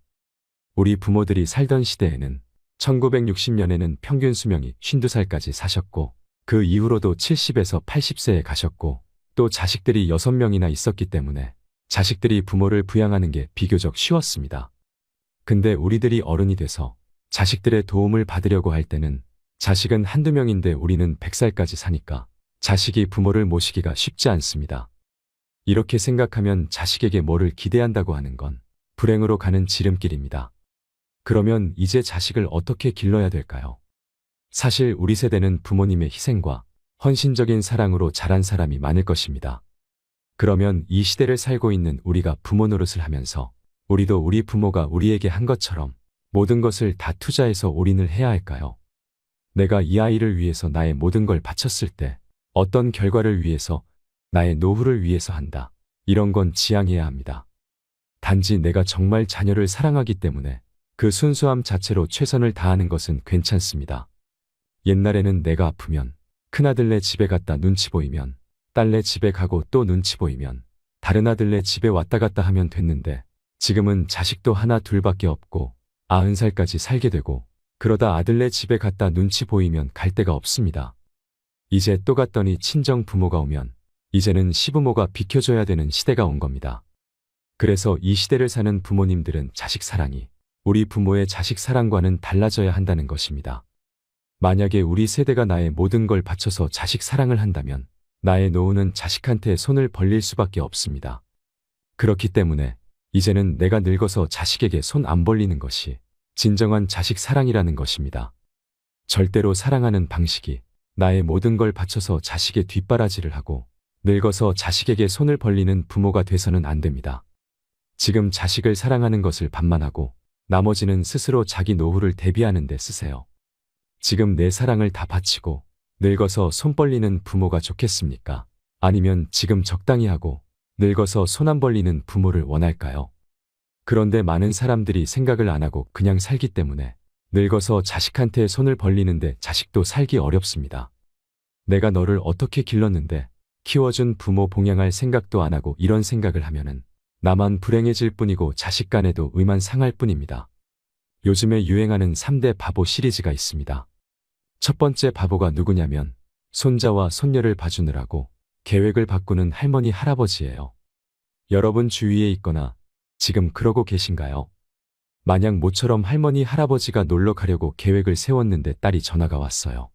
[SPEAKER 2] 우리 부모들이 살던 시대에는 1960년에는 평균 수명이 52살까지 사셨고 그 이후로도 70에서 80세에 가셨고 또 자식들이 6명이나 있었기 때문에 자식들이 부모를 부양하는 게 비교적 쉬웠습니다. 근데 우리들이 어른이 돼서 자식들의 도움을 받으려고 할 때는 자식은 한두 명인데 우리는 100살까지 사니까 자식이 부모를 모시기가 쉽지 않습니다. 이렇게 생각하면 자식에게 뭐를 기대한다고 하는 건 불행으로 가는 지름길입니다. 그러면 이제 자식을 어떻게 길러야 될까요? 사실 우리 세대는 부모님의 희생과 헌신적인 사랑으로 자란 사람이 많을 것입니다. 그러면 이 시대를 살고 있는 우리가 부모 노릇을 하면서 우리도 우리 부모가 우리에게 한 것처럼 모든 것을 다 투자해서 올인을 해야 할까요? 내가 이 아이를 위해서 나의 모든 걸 바쳤을 때 어떤 결과를 위해서 나의 노후를 위해서 한다. 이런 건 지양해야 합니다. 단지 내가 정말 자녀를 사랑하기 때문에 그 순수함 자체로 최선을 다하는 것은 괜찮습니다. 옛날에는 내가 아프면 큰아들네 집에 갔다 눈치 보이면 딸네 집에 가고 또 눈치 보이면 다른 아들네 집에 왔다 갔다 하면 됐는데 지금은 자식도 하나 둘밖에 없고 90살까지 살게 되고 그러다 아들네 집에 갔다 눈치 보이면 갈 데가 없습니다. 이제 또 갔더니 친정 부모가 오면 이제는 시부모가 비켜줘야 되는 시대가 온 겁니다. 그래서 이 시대를 사는 부모님들은 자식 사랑이 우리 부모의 자식 사랑과는 달라져야 한다는 것입니다. 만약에 우리 세대가 나의 모든 걸 바쳐서 자식 사랑을 한다면 나의 노후는 자식한테 손을 벌릴 수밖에 없습니다. 그렇기 때문에 이제는 내가 늙어서 자식에게 손 안 벌리는 것이 진정한 자식 사랑이라는 것입니다. 절대로 사랑하는 방식이 나의 모든 걸 바쳐서 자식의 뒷바라지를 하고 늙어서 자식에게 손을 벌리는 부모가 돼서는 안 됩니다. 지금 자식을 사랑하는 것을 반만하고 나머지는 스스로 자기 노후를 대비하는 데 쓰세요. 지금 내 사랑을 다 바치고 늙어서 손 벌리는 부모가 좋겠습니까? 아니면 지금 적당히 하고 늙어서 손 안 벌리는 부모를 원할까요? 그런데 많은 사람들이 생각을 안 하고 그냥 살기 때문에 늙어서 자식한테 손을 벌리는데 자식도 살기 어렵습니다. 내가 너를 어떻게 길렀는데 키워준 부모 봉양할 생각도 안 하고 이런 생각을 하면은 나만 불행해질 뿐이고 자식 간에도 의만 상할 뿐입니다. 요즘에 유행하는 3대 바보 시리즈가 있습니다. 첫 번째 바보가 누구냐면 손자와 손녀를 봐주느라고 계획을 바꾸는 할머니 할아버지예요. 여러분 주위에 있거나 지금 그러고 계신가요? 만약 모처럼 할머니 할아버지가 놀러 가려고 계획을 세웠는데 딸이 전화가 왔어요.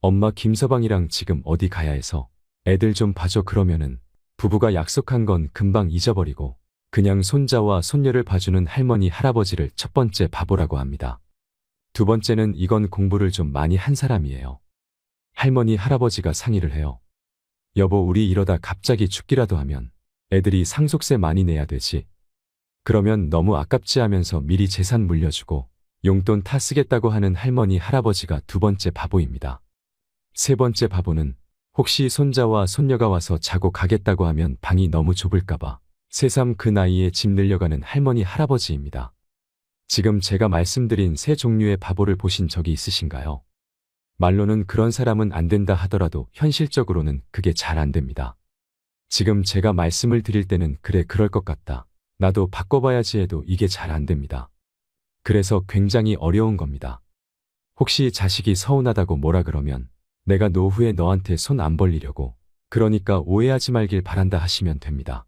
[SPEAKER 2] 엄마 김서방이랑 지금 어디 가야 해서 애들 좀 봐줘 그러면은 부부가 약속한 건 금방 잊어버리고 그냥 손자와 손녀를 봐주는 할머니 할아버지를 첫 번째 바보라고 합니다. 두 번째는 이건 공부를 좀 많이 한 사람이에요. 할머니 할아버지가 상의를 해요. 여보 우리 이러다 갑자기 죽기라도 하면 애들이 상속세 많이 내야 되지. 그러면 너무 아깝지 하면서 미리 재산 물려주고 용돈 타 쓰겠다고 하는 할머니 할아버지가 두 번째 바보입니다. 세 번째 바보는 혹시 손자와 손녀가 와서 자고 가겠다고 하면 방이 너무 좁을까봐 새삼 그 나이에 집 늘려가는 할머니 할아버지입니다. 지금 제가 말씀드린 세 종류의 바보를 보신 적이 있으신가요? 말로는 그런 사람은 안 된다 하더라도 현실적으로는 그게 잘 안 됩니다. 지금 제가 말씀을 드릴 때는 그래 그럴 것 같다. 나도 바꿔봐야지 해도 이게 잘 안 됩니다. 그래서 굉장히 어려운 겁니다. 혹시 자식이 서운하다고 뭐라 그러면 내가 노후에 너한테 손 안 벌리려고 그러니까 오해하지 말길 바란다 하시면 됩니다.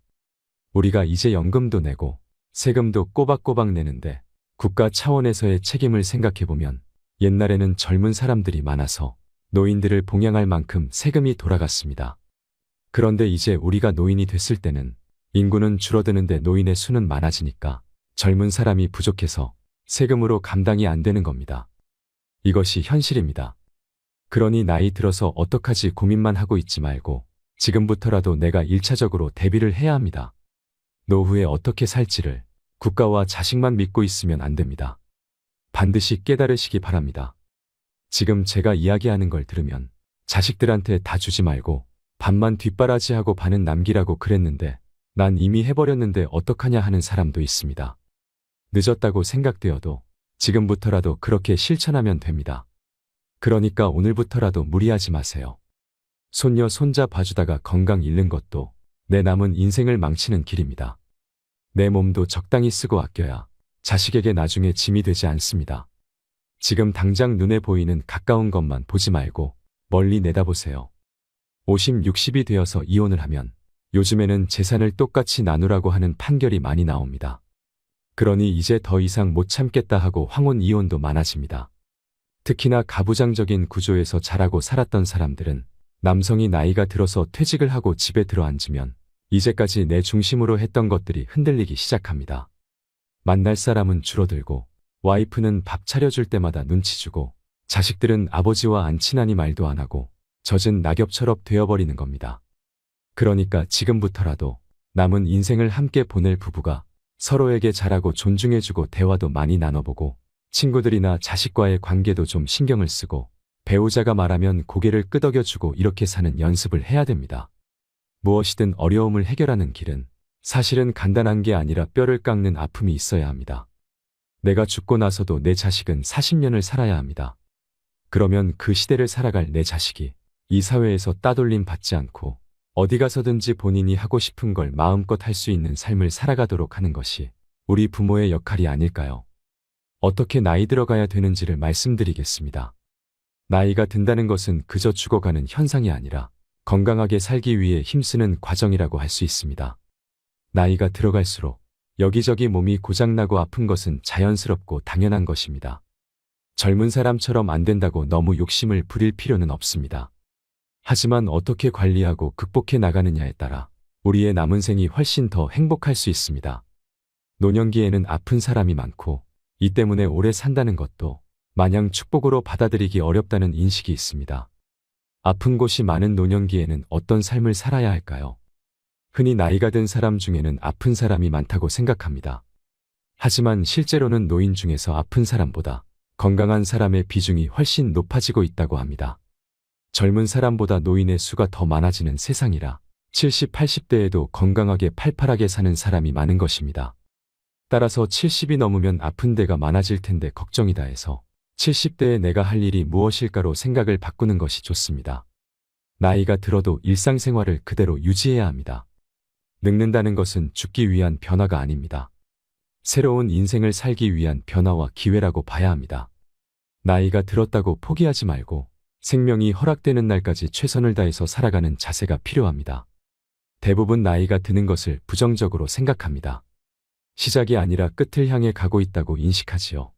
[SPEAKER 2] 우리가 이제 연금도 내고 세금도 꼬박꼬박 내는데 국가 차원에서의 책임을 생각해보면 옛날에는 젊은 사람들이 많아서 노인들을 봉양할 만큼 세금이 돌아갔습니다. 그런데 이제 우리가 노인이 됐을 때는 인구는 줄어드는데 노인의 수는 많아지니까 젊은 사람이 부족해서 세금으로 감당이 안 되는 겁니다. 이것이 현실입니다. 그러니 나이 들어서 어떡하지 고민만 하고 있지 말고 지금부터라도 내가 1차적으로 대비를 해야 합니다. 노후에 어떻게 살지를 국가와 자식만 믿고 있으면 안 됩니다. 반드시 깨달으시기 바랍니다. 지금 제가 이야기하는 걸 들으면 자식들한테 다 주지 말고 반만 뒷바라지하고 반은 남기라고 그랬는데 난 이미 해버렸는데 어떡하냐 하는 사람도 있습니다. 늦었다고 생각되어도 지금부터라도 그렇게 실천하면 됩니다. 그러니까 오늘부터라도 무리하지 마세요. 손녀 손자 봐주다가 건강 잃는 것도 내 남은 인생을 망치는 길입니다. 내 몸도 적당히 쓰고 아껴야 자식에게 나중에 짐이 되지 않습니다. 지금 당장 눈에 보이는 가까운 것만 보지 말고 멀리 내다보세요. 50, 60이 되어서 이혼을 하면 요즘에는 재산을 똑같이 나누라고 하는 판결이 많이 나옵니다. 그러니 이제 더 이상 못 참겠다 하고 황혼 이혼도 많아집니다. 특히나 가부장적인 구조에서 자라고 살았던 사람들은 남성이 나이가 들어서 퇴직을 하고 집에 들어앉으면 이제까지 내 중심으로 했던 것들이 흔들리기 시작합니다. 만날 사람은 줄어들고 와이프는 밥 차려줄 때마다 눈치 주고 자식들은 아버지와 안 친하니 말도 안 하고 젖은 낙엽처럼 되어버리는 겁니다. 그러니까 지금부터라도 남은 인생을 함께 보낼 부부가 서로에게 잘하고 존중해주고 대화도 많이 나눠보고 친구들이나 자식과의 관계도 좀 신경을 쓰고 배우자가 말하면 고개를 끄덕여주고 이렇게 사는 연습을 해야 됩니다. 무엇이든 어려움을 해결하는 길은 사실은 간단한 게 아니라 뼈를 깎는 아픔이 있어야 합니다. 내가 죽고 나서도 내 자식은 40년을 살아야 합니다. 그러면 그 시대를 살아갈 내 자식이 이 사회에서 따돌림 받지 않고 어디 가서든지 본인이 하고 싶은 걸 마음껏 할 수 있는 삶을 살아가도록 하는 것이 우리 부모의 역할이 아닐까요? 어떻게 나이 들어가야 되는지를 말씀드리겠습니다. 나이가 든다는 것은 그저 죽어가는 현상이 아니라 건강하게 살기 위해 힘쓰는 과정이라고 할 수 있습니다. 나이가 들어갈수록 여기저기 몸이 고장나고 아픈 것은 자연스럽고 당연한 것입니다. 젊은 사람처럼 안 된다고 너무 욕심을 부릴 필요는 없습니다. 하지만 어떻게 관리하고 극복해 나가느냐에 따라 우리의 남은 생이 훨씬 더 행복할 수 있습니다. 노년기에는 아픈 사람이 많고 이 때문에 오래 산다는 것도 마냥 축복으로 받아들이기 어렵다는 인식이 있습니다. 아픈 곳이 많은 노년기에는 어떤 삶을 살아야 할까요? 흔히 나이가 든 사람 중에는 아픈 사람이 많다고 생각합니다. 하지만 실제로는 노인 중에서 아픈 사람보다 건강한 사람의 비중이 훨씬 높아지고 있다고 합니다. 젊은 사람보다 노인의 수가 더 많아지는 세상이라 70, 80대에도 건강하게 팔팔하게 사는 사람이 많은 것입니다. 따라서 70이 넘으면 아픈 데가 많아질 텐데 걱정이다 해서 70대에 내가 할 일이 무엇일까로 생각을 바꾸는 것이 좋습니다. 나이가 들어도 일상생활을 그대로 유지해야 합니다. 늙는다는 것은 죽기 위한 변화가 아닙니다. 새로운 인생을 살기 위한 변화와 기회라고 봐야 합니다. 나이가 들었다고 포기하지 말고 생명이 허락되는 날까지 최선을 다해서 살아가는 자세가 필요합니다. 대부분 나이가 드는 것을 부정적으로 생각합니다. 시작이 아니라 끝을 향해 가고 있다고 인식하지요.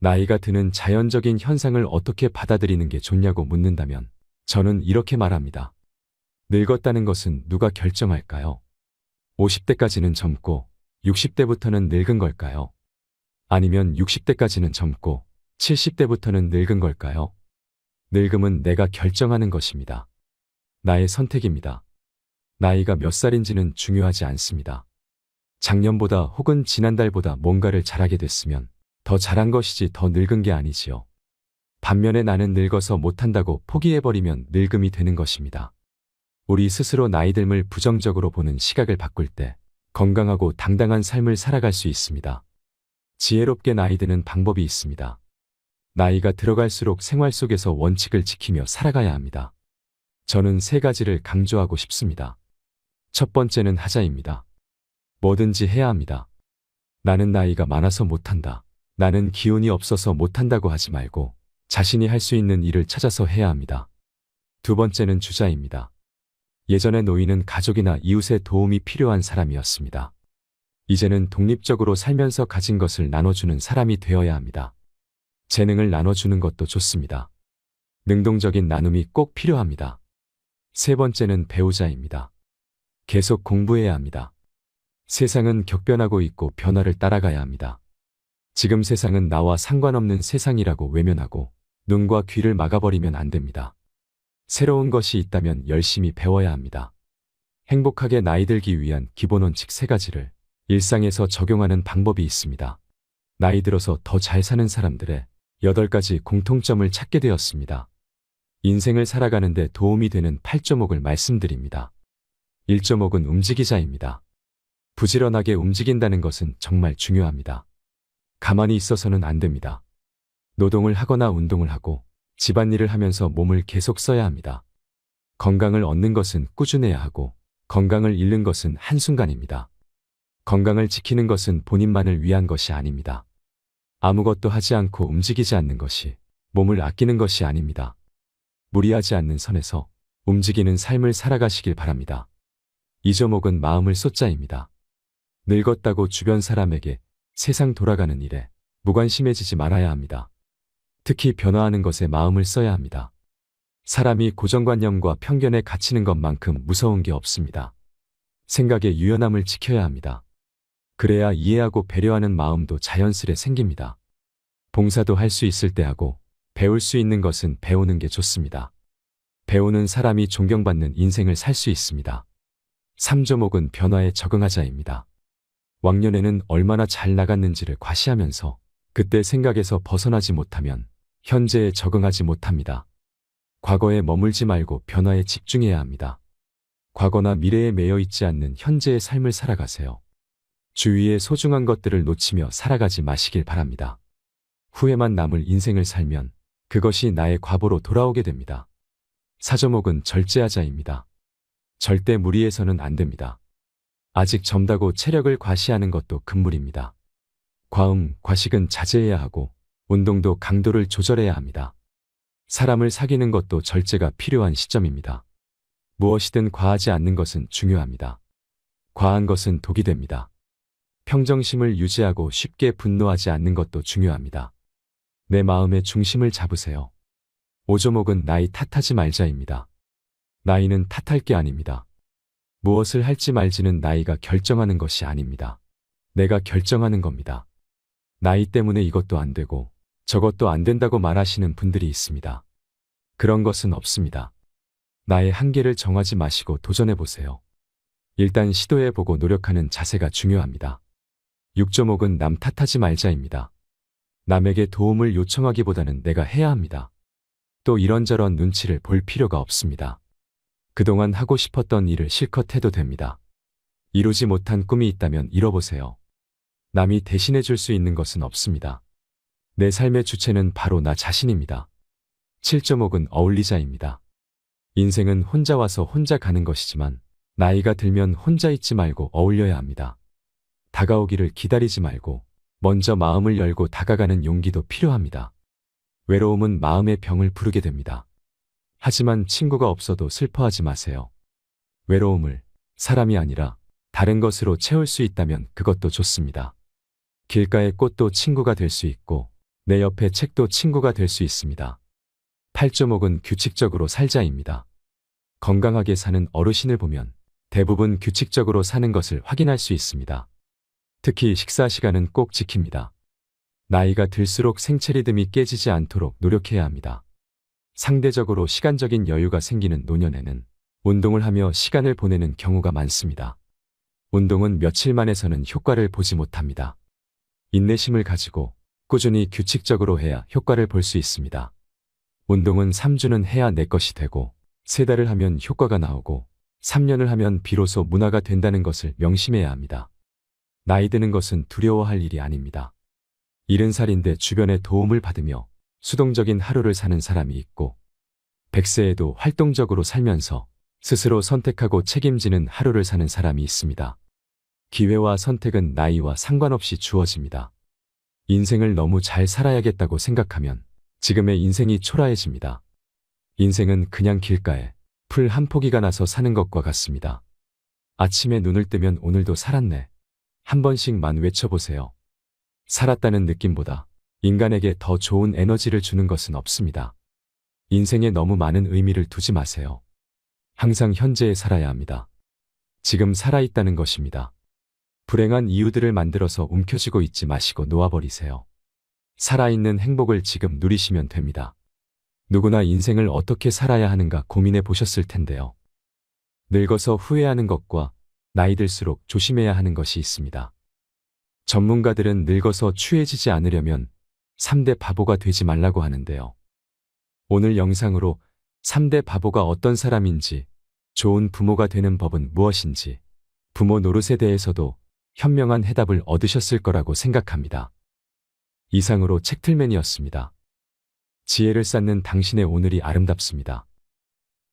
[SPEAKER 2] 나이가 드는 자연적인 현상을 어떻게 받아들이는 게 좋냐고 묻는다면 저는 이렇게 말합니다. 늙었다는 것은 누가 결정할까요? 50대까지는 젊고 60대부터는 늙은 걸까요? 아니면 60대까지는 젊고 70대부터는 늙은 걸까요? 늙음은 내가 결정하는 것입니다. 나의 선택입니다. 나이가 몇 살인지는 중요하지 않습니다. 작년보다 혹은 지난달보다 뭔가를 잘하게 됐으면 더 잘한 것이지 더 늙은 게 아니지요. 반면에 나는 늙어서 못한다고 포기해버리면 늙음이 되는 것입니다. 우리 스스로 나이듦을 부정적으로 보는 시각을 바꿀 때 건강하고 당당한 삶을 살아갈 수 있습니다. 지혜롭게 나이 드는 방법이 있습니다. 나이가 들어갈수록 생활 속에서 원칙을 지키며 살아가야 합니다. 저는 3가지를 강조하고 싶습니다. 첫 번째는 하자입니다. 뭐든지 해야 합니다. 나는 나이가 많아서 못한다. 나는 기운이 없어서 못한다고 하지 말고 자신이 할 수 있는 일을 찾아서 해야 합니다. 두 번째는 주자입니다. 예전의 노인은 가족이나 이웃의 도움이 필요한 사람이었습니다. 이제는 독립적으로 살면서 가진 것을 나눠주는 사람이 되어야 합니다. 재능을 나눠주는 것도 좋습니다. 능동적인 나눔이 꼭 필요합니다. 세 번째는 배우자입니다. 계속 공부해야 합니다. 세상은 격변하고 있고 변화를 따라가야 합니다. 지금 세상은 나와 상관없는 세상이라고 외면하고 눈과 귀를 막아버리면 안 됩니다. 새로운 것이 있다면 열심히 배워야 합니다. 행복하게 나이 들기 위한 기본 원칙 3가지를 일상에서 적용하는 방법이 있습니다. 나이 들어서 더 잘 사는 사람들의 8가지 공통점을 찾게 되었습니다. 인생을 살아가는데 도움이 되는 8조목을 말씀드립니다. 1조목은 움직이자입니다. 부지런하게 움직인다는 것은 정말 중요합니다. 가만히 있어서는 안 됩니다. 노동을 하거나 운동을 하고 집안일을 하면서 몸을 계속 써야 합니다. 건강을 얻는 것은 꾸준해야 하고 건강을 잃는 것은 한순간입니다. 건강을 지키는 것은 본인만을 위한 것이 아닙니다. 아무것도 하지 않고 움직이지 않는 것이 몸을 아끼는 것이 아닙니다. 무리하지 않는 선에서 움직이는 삶을 살아가시길 바랍니다. 2조목은 마음을 쏟자입니다. 늙었다고 주변 사람에게 세상 돌아가는 일에 무관심해지지 말아야 합니다. 특히 변화하는 것에 마음을 써야 합니다. 사람이 고정관념과 편견에 갇히는 것만큼 무서운 게 없습니다. 생각의 유연함을 지켜야 합니다. 그래야 이해하고 배려하는 마음도 자연스레 생깁니다. 봉사도 할 수 있을 때 하고 배울 수 있는 것은 배우는 게 좋습니다. 배우는 사람이 존경받는 인생을 살 수 있습니다. 3조목은 변화에 적응하자입니다. 왕년에는 얼마나 잘 나갔는지를 과시하면서 그때 생각에서 벗어나지 못하면 현재에 적응하지 못합니다. 과거에 머물지 말고 변화에 집중해야 합니다. 과거나 미래에 매여 있지 않는 현재의 삶을 살아가세요. 주위의 소중한 것들을 놓치며 살아가지 마시길 바랍니다. 후회만 남을 인생을 살면 그것이 나의 과보로 돌아오게 됩니다. 4조목은 절제하자입니다. 절대 무리해서는 안 됩니다. 아직 젊다고 체력을 과시하는 것도 금물입니다. 과음, 과식은 자제해야 하고 운동도 강도를 조절해야 합니다. 사람을 사귀는 것도 절제가 필요한 시점입니다. 무엇이든 과하지 않는 것은 중요합니다. 과한 것은 독이 됩니다. 평정심을 유지하고 쉽게 분노하지 않는 것도 중요합니다. 내 마음의 중심을 잡으세요. 5조목은 나이 탓하지 말자입니다. 나이는 탓할 게 아닙니다. 무엇을 할지 말지는 나이가 결정하는 것이 아닙니다. 내가 결정하는 겁니다. 나이 때문에 이것도 안 되고 저것도 안 된다고 말하시는 분들이 있습니다. 그런 것은 없습니다. 나의 한계를 정하지 마시고 도전해보세요. 일단 시도해보고 노력하는 자세가 중요합니다. 6조목은 남 탓하지 말자입니다. 남에게 도움을 요청하기보다는 내가 해야 합니다. 또 이런저런 눈치를 볼 필요가 없습니다. 그동안 하고 싶었던 일을 실컷 해도 됩니다. 이루지 못한 꿈이 있다면 이뤄보세요. 남이 대신해 줄 수 있는 것은 없습니다. 내 삶의 주체는 바로 나 자신입니다. 7조목은 어울리자입니다. 인생은 혼자 와서 혼자 가는 것이지만 나이가 들면 혼자 있지 말고 어울려야 합니다. 다가오기를 기다리지 말고 먼저 마음을 열고 다가가는 용기도 필요합니다. 외로움은 마음의 병을 부르게 됩니다. 하지만 친구가 없어도 슬퍼하지 마세요. 외로움을 사람이 아니라 다른 것으로 채울 수 있다면 그것도 좋습니다. 길가의 꽃도 친구가 될 수 있고 내 옆에 책도 친구가 될 수 있습니다. 8.5은 규칙적으로 살자입니다. 건강하게 사는 어르신을 보면 대부분 규칙적으로 사는 것을 확인할 수 있습니다. 특히 식사 시간은 꼭 지킵니다. 나이가 들수록 생체 리듬이 깨지지 않도록 노력해야 합니다. 상대적으로 시간적인 여유가 생기는 노년에는 운동을 하며 시간을 보내는 경우가 많습니다. 운동은 며칠만 해서는 효과를 보지 못합니다. 인내심을 가지고 꾸준히 규칙적으로 해야 효과를 볼 수 있습니다. 운동은 3주는 해야 내 것이 되고 3달을 하면 효과가 나오고 3년을 하면 비로소 문화가 된다는 것을 명심해야 합니다. 나이 드는 것은 두려워할 일이 아닙니다. 70살인데 주변의 도움을 받으며 수동적인 하루를 사는 사람이 있고 100세에도 활동적으로 살면서 스스로 선택하고 책임지는 하루를 사는 사람이 있습니다. 기회와 선택은 나이와 상관없이 주어집니다. 인생을 너무 잘 살아야겠다고 생각하면 지금의 인생이 초라해집니다. 인생은 그냥 길가에 풀 한 포기가 나서 사는 것과 같습니다. 아침에 눈을 뜨면 오늘도 살았네. 한 번씩만 외쳐보세요. 살았다는 느낌보다 인간에게 더 좋은 에너지를 주는 것은 없습니다. 인생에 너무 많은 의미를 두지 마세요. 항상 현재에 살아야 합니다. 지금 살아있다는 것입니다. 불행한 이유들을 만들어서 움켜쥐고 있지 마시고 놓아버리세요. 살아있는 행복을 지금 누리시면 됩니다. 누구나 인생을 어떻게 살아야 하는가 고민해 보셨을 텐데요. 늙어서 후회하는 것과 나이 들수록 조심해야 하는 것이 있습니다. 전문가들은 늙어서 추해지지 않으려면 3대 바보가 되지 말라고 하는데요. 오늘 영상으로 3대 바보가 어떤 사람인지, 좋은 부모가 되는 법은 무엇인지, 부모 노릇에 대해서도 현명한 해답을 얻으셨을 거라고 생각합니다. 이상으로 책틀맨이었습니다. 지혜를 쌓는 당신의 오늘이 아름답습니다.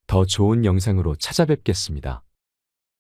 [SPEAKER 2] 더 좋은 영상으로 찾아뵙겠습니다.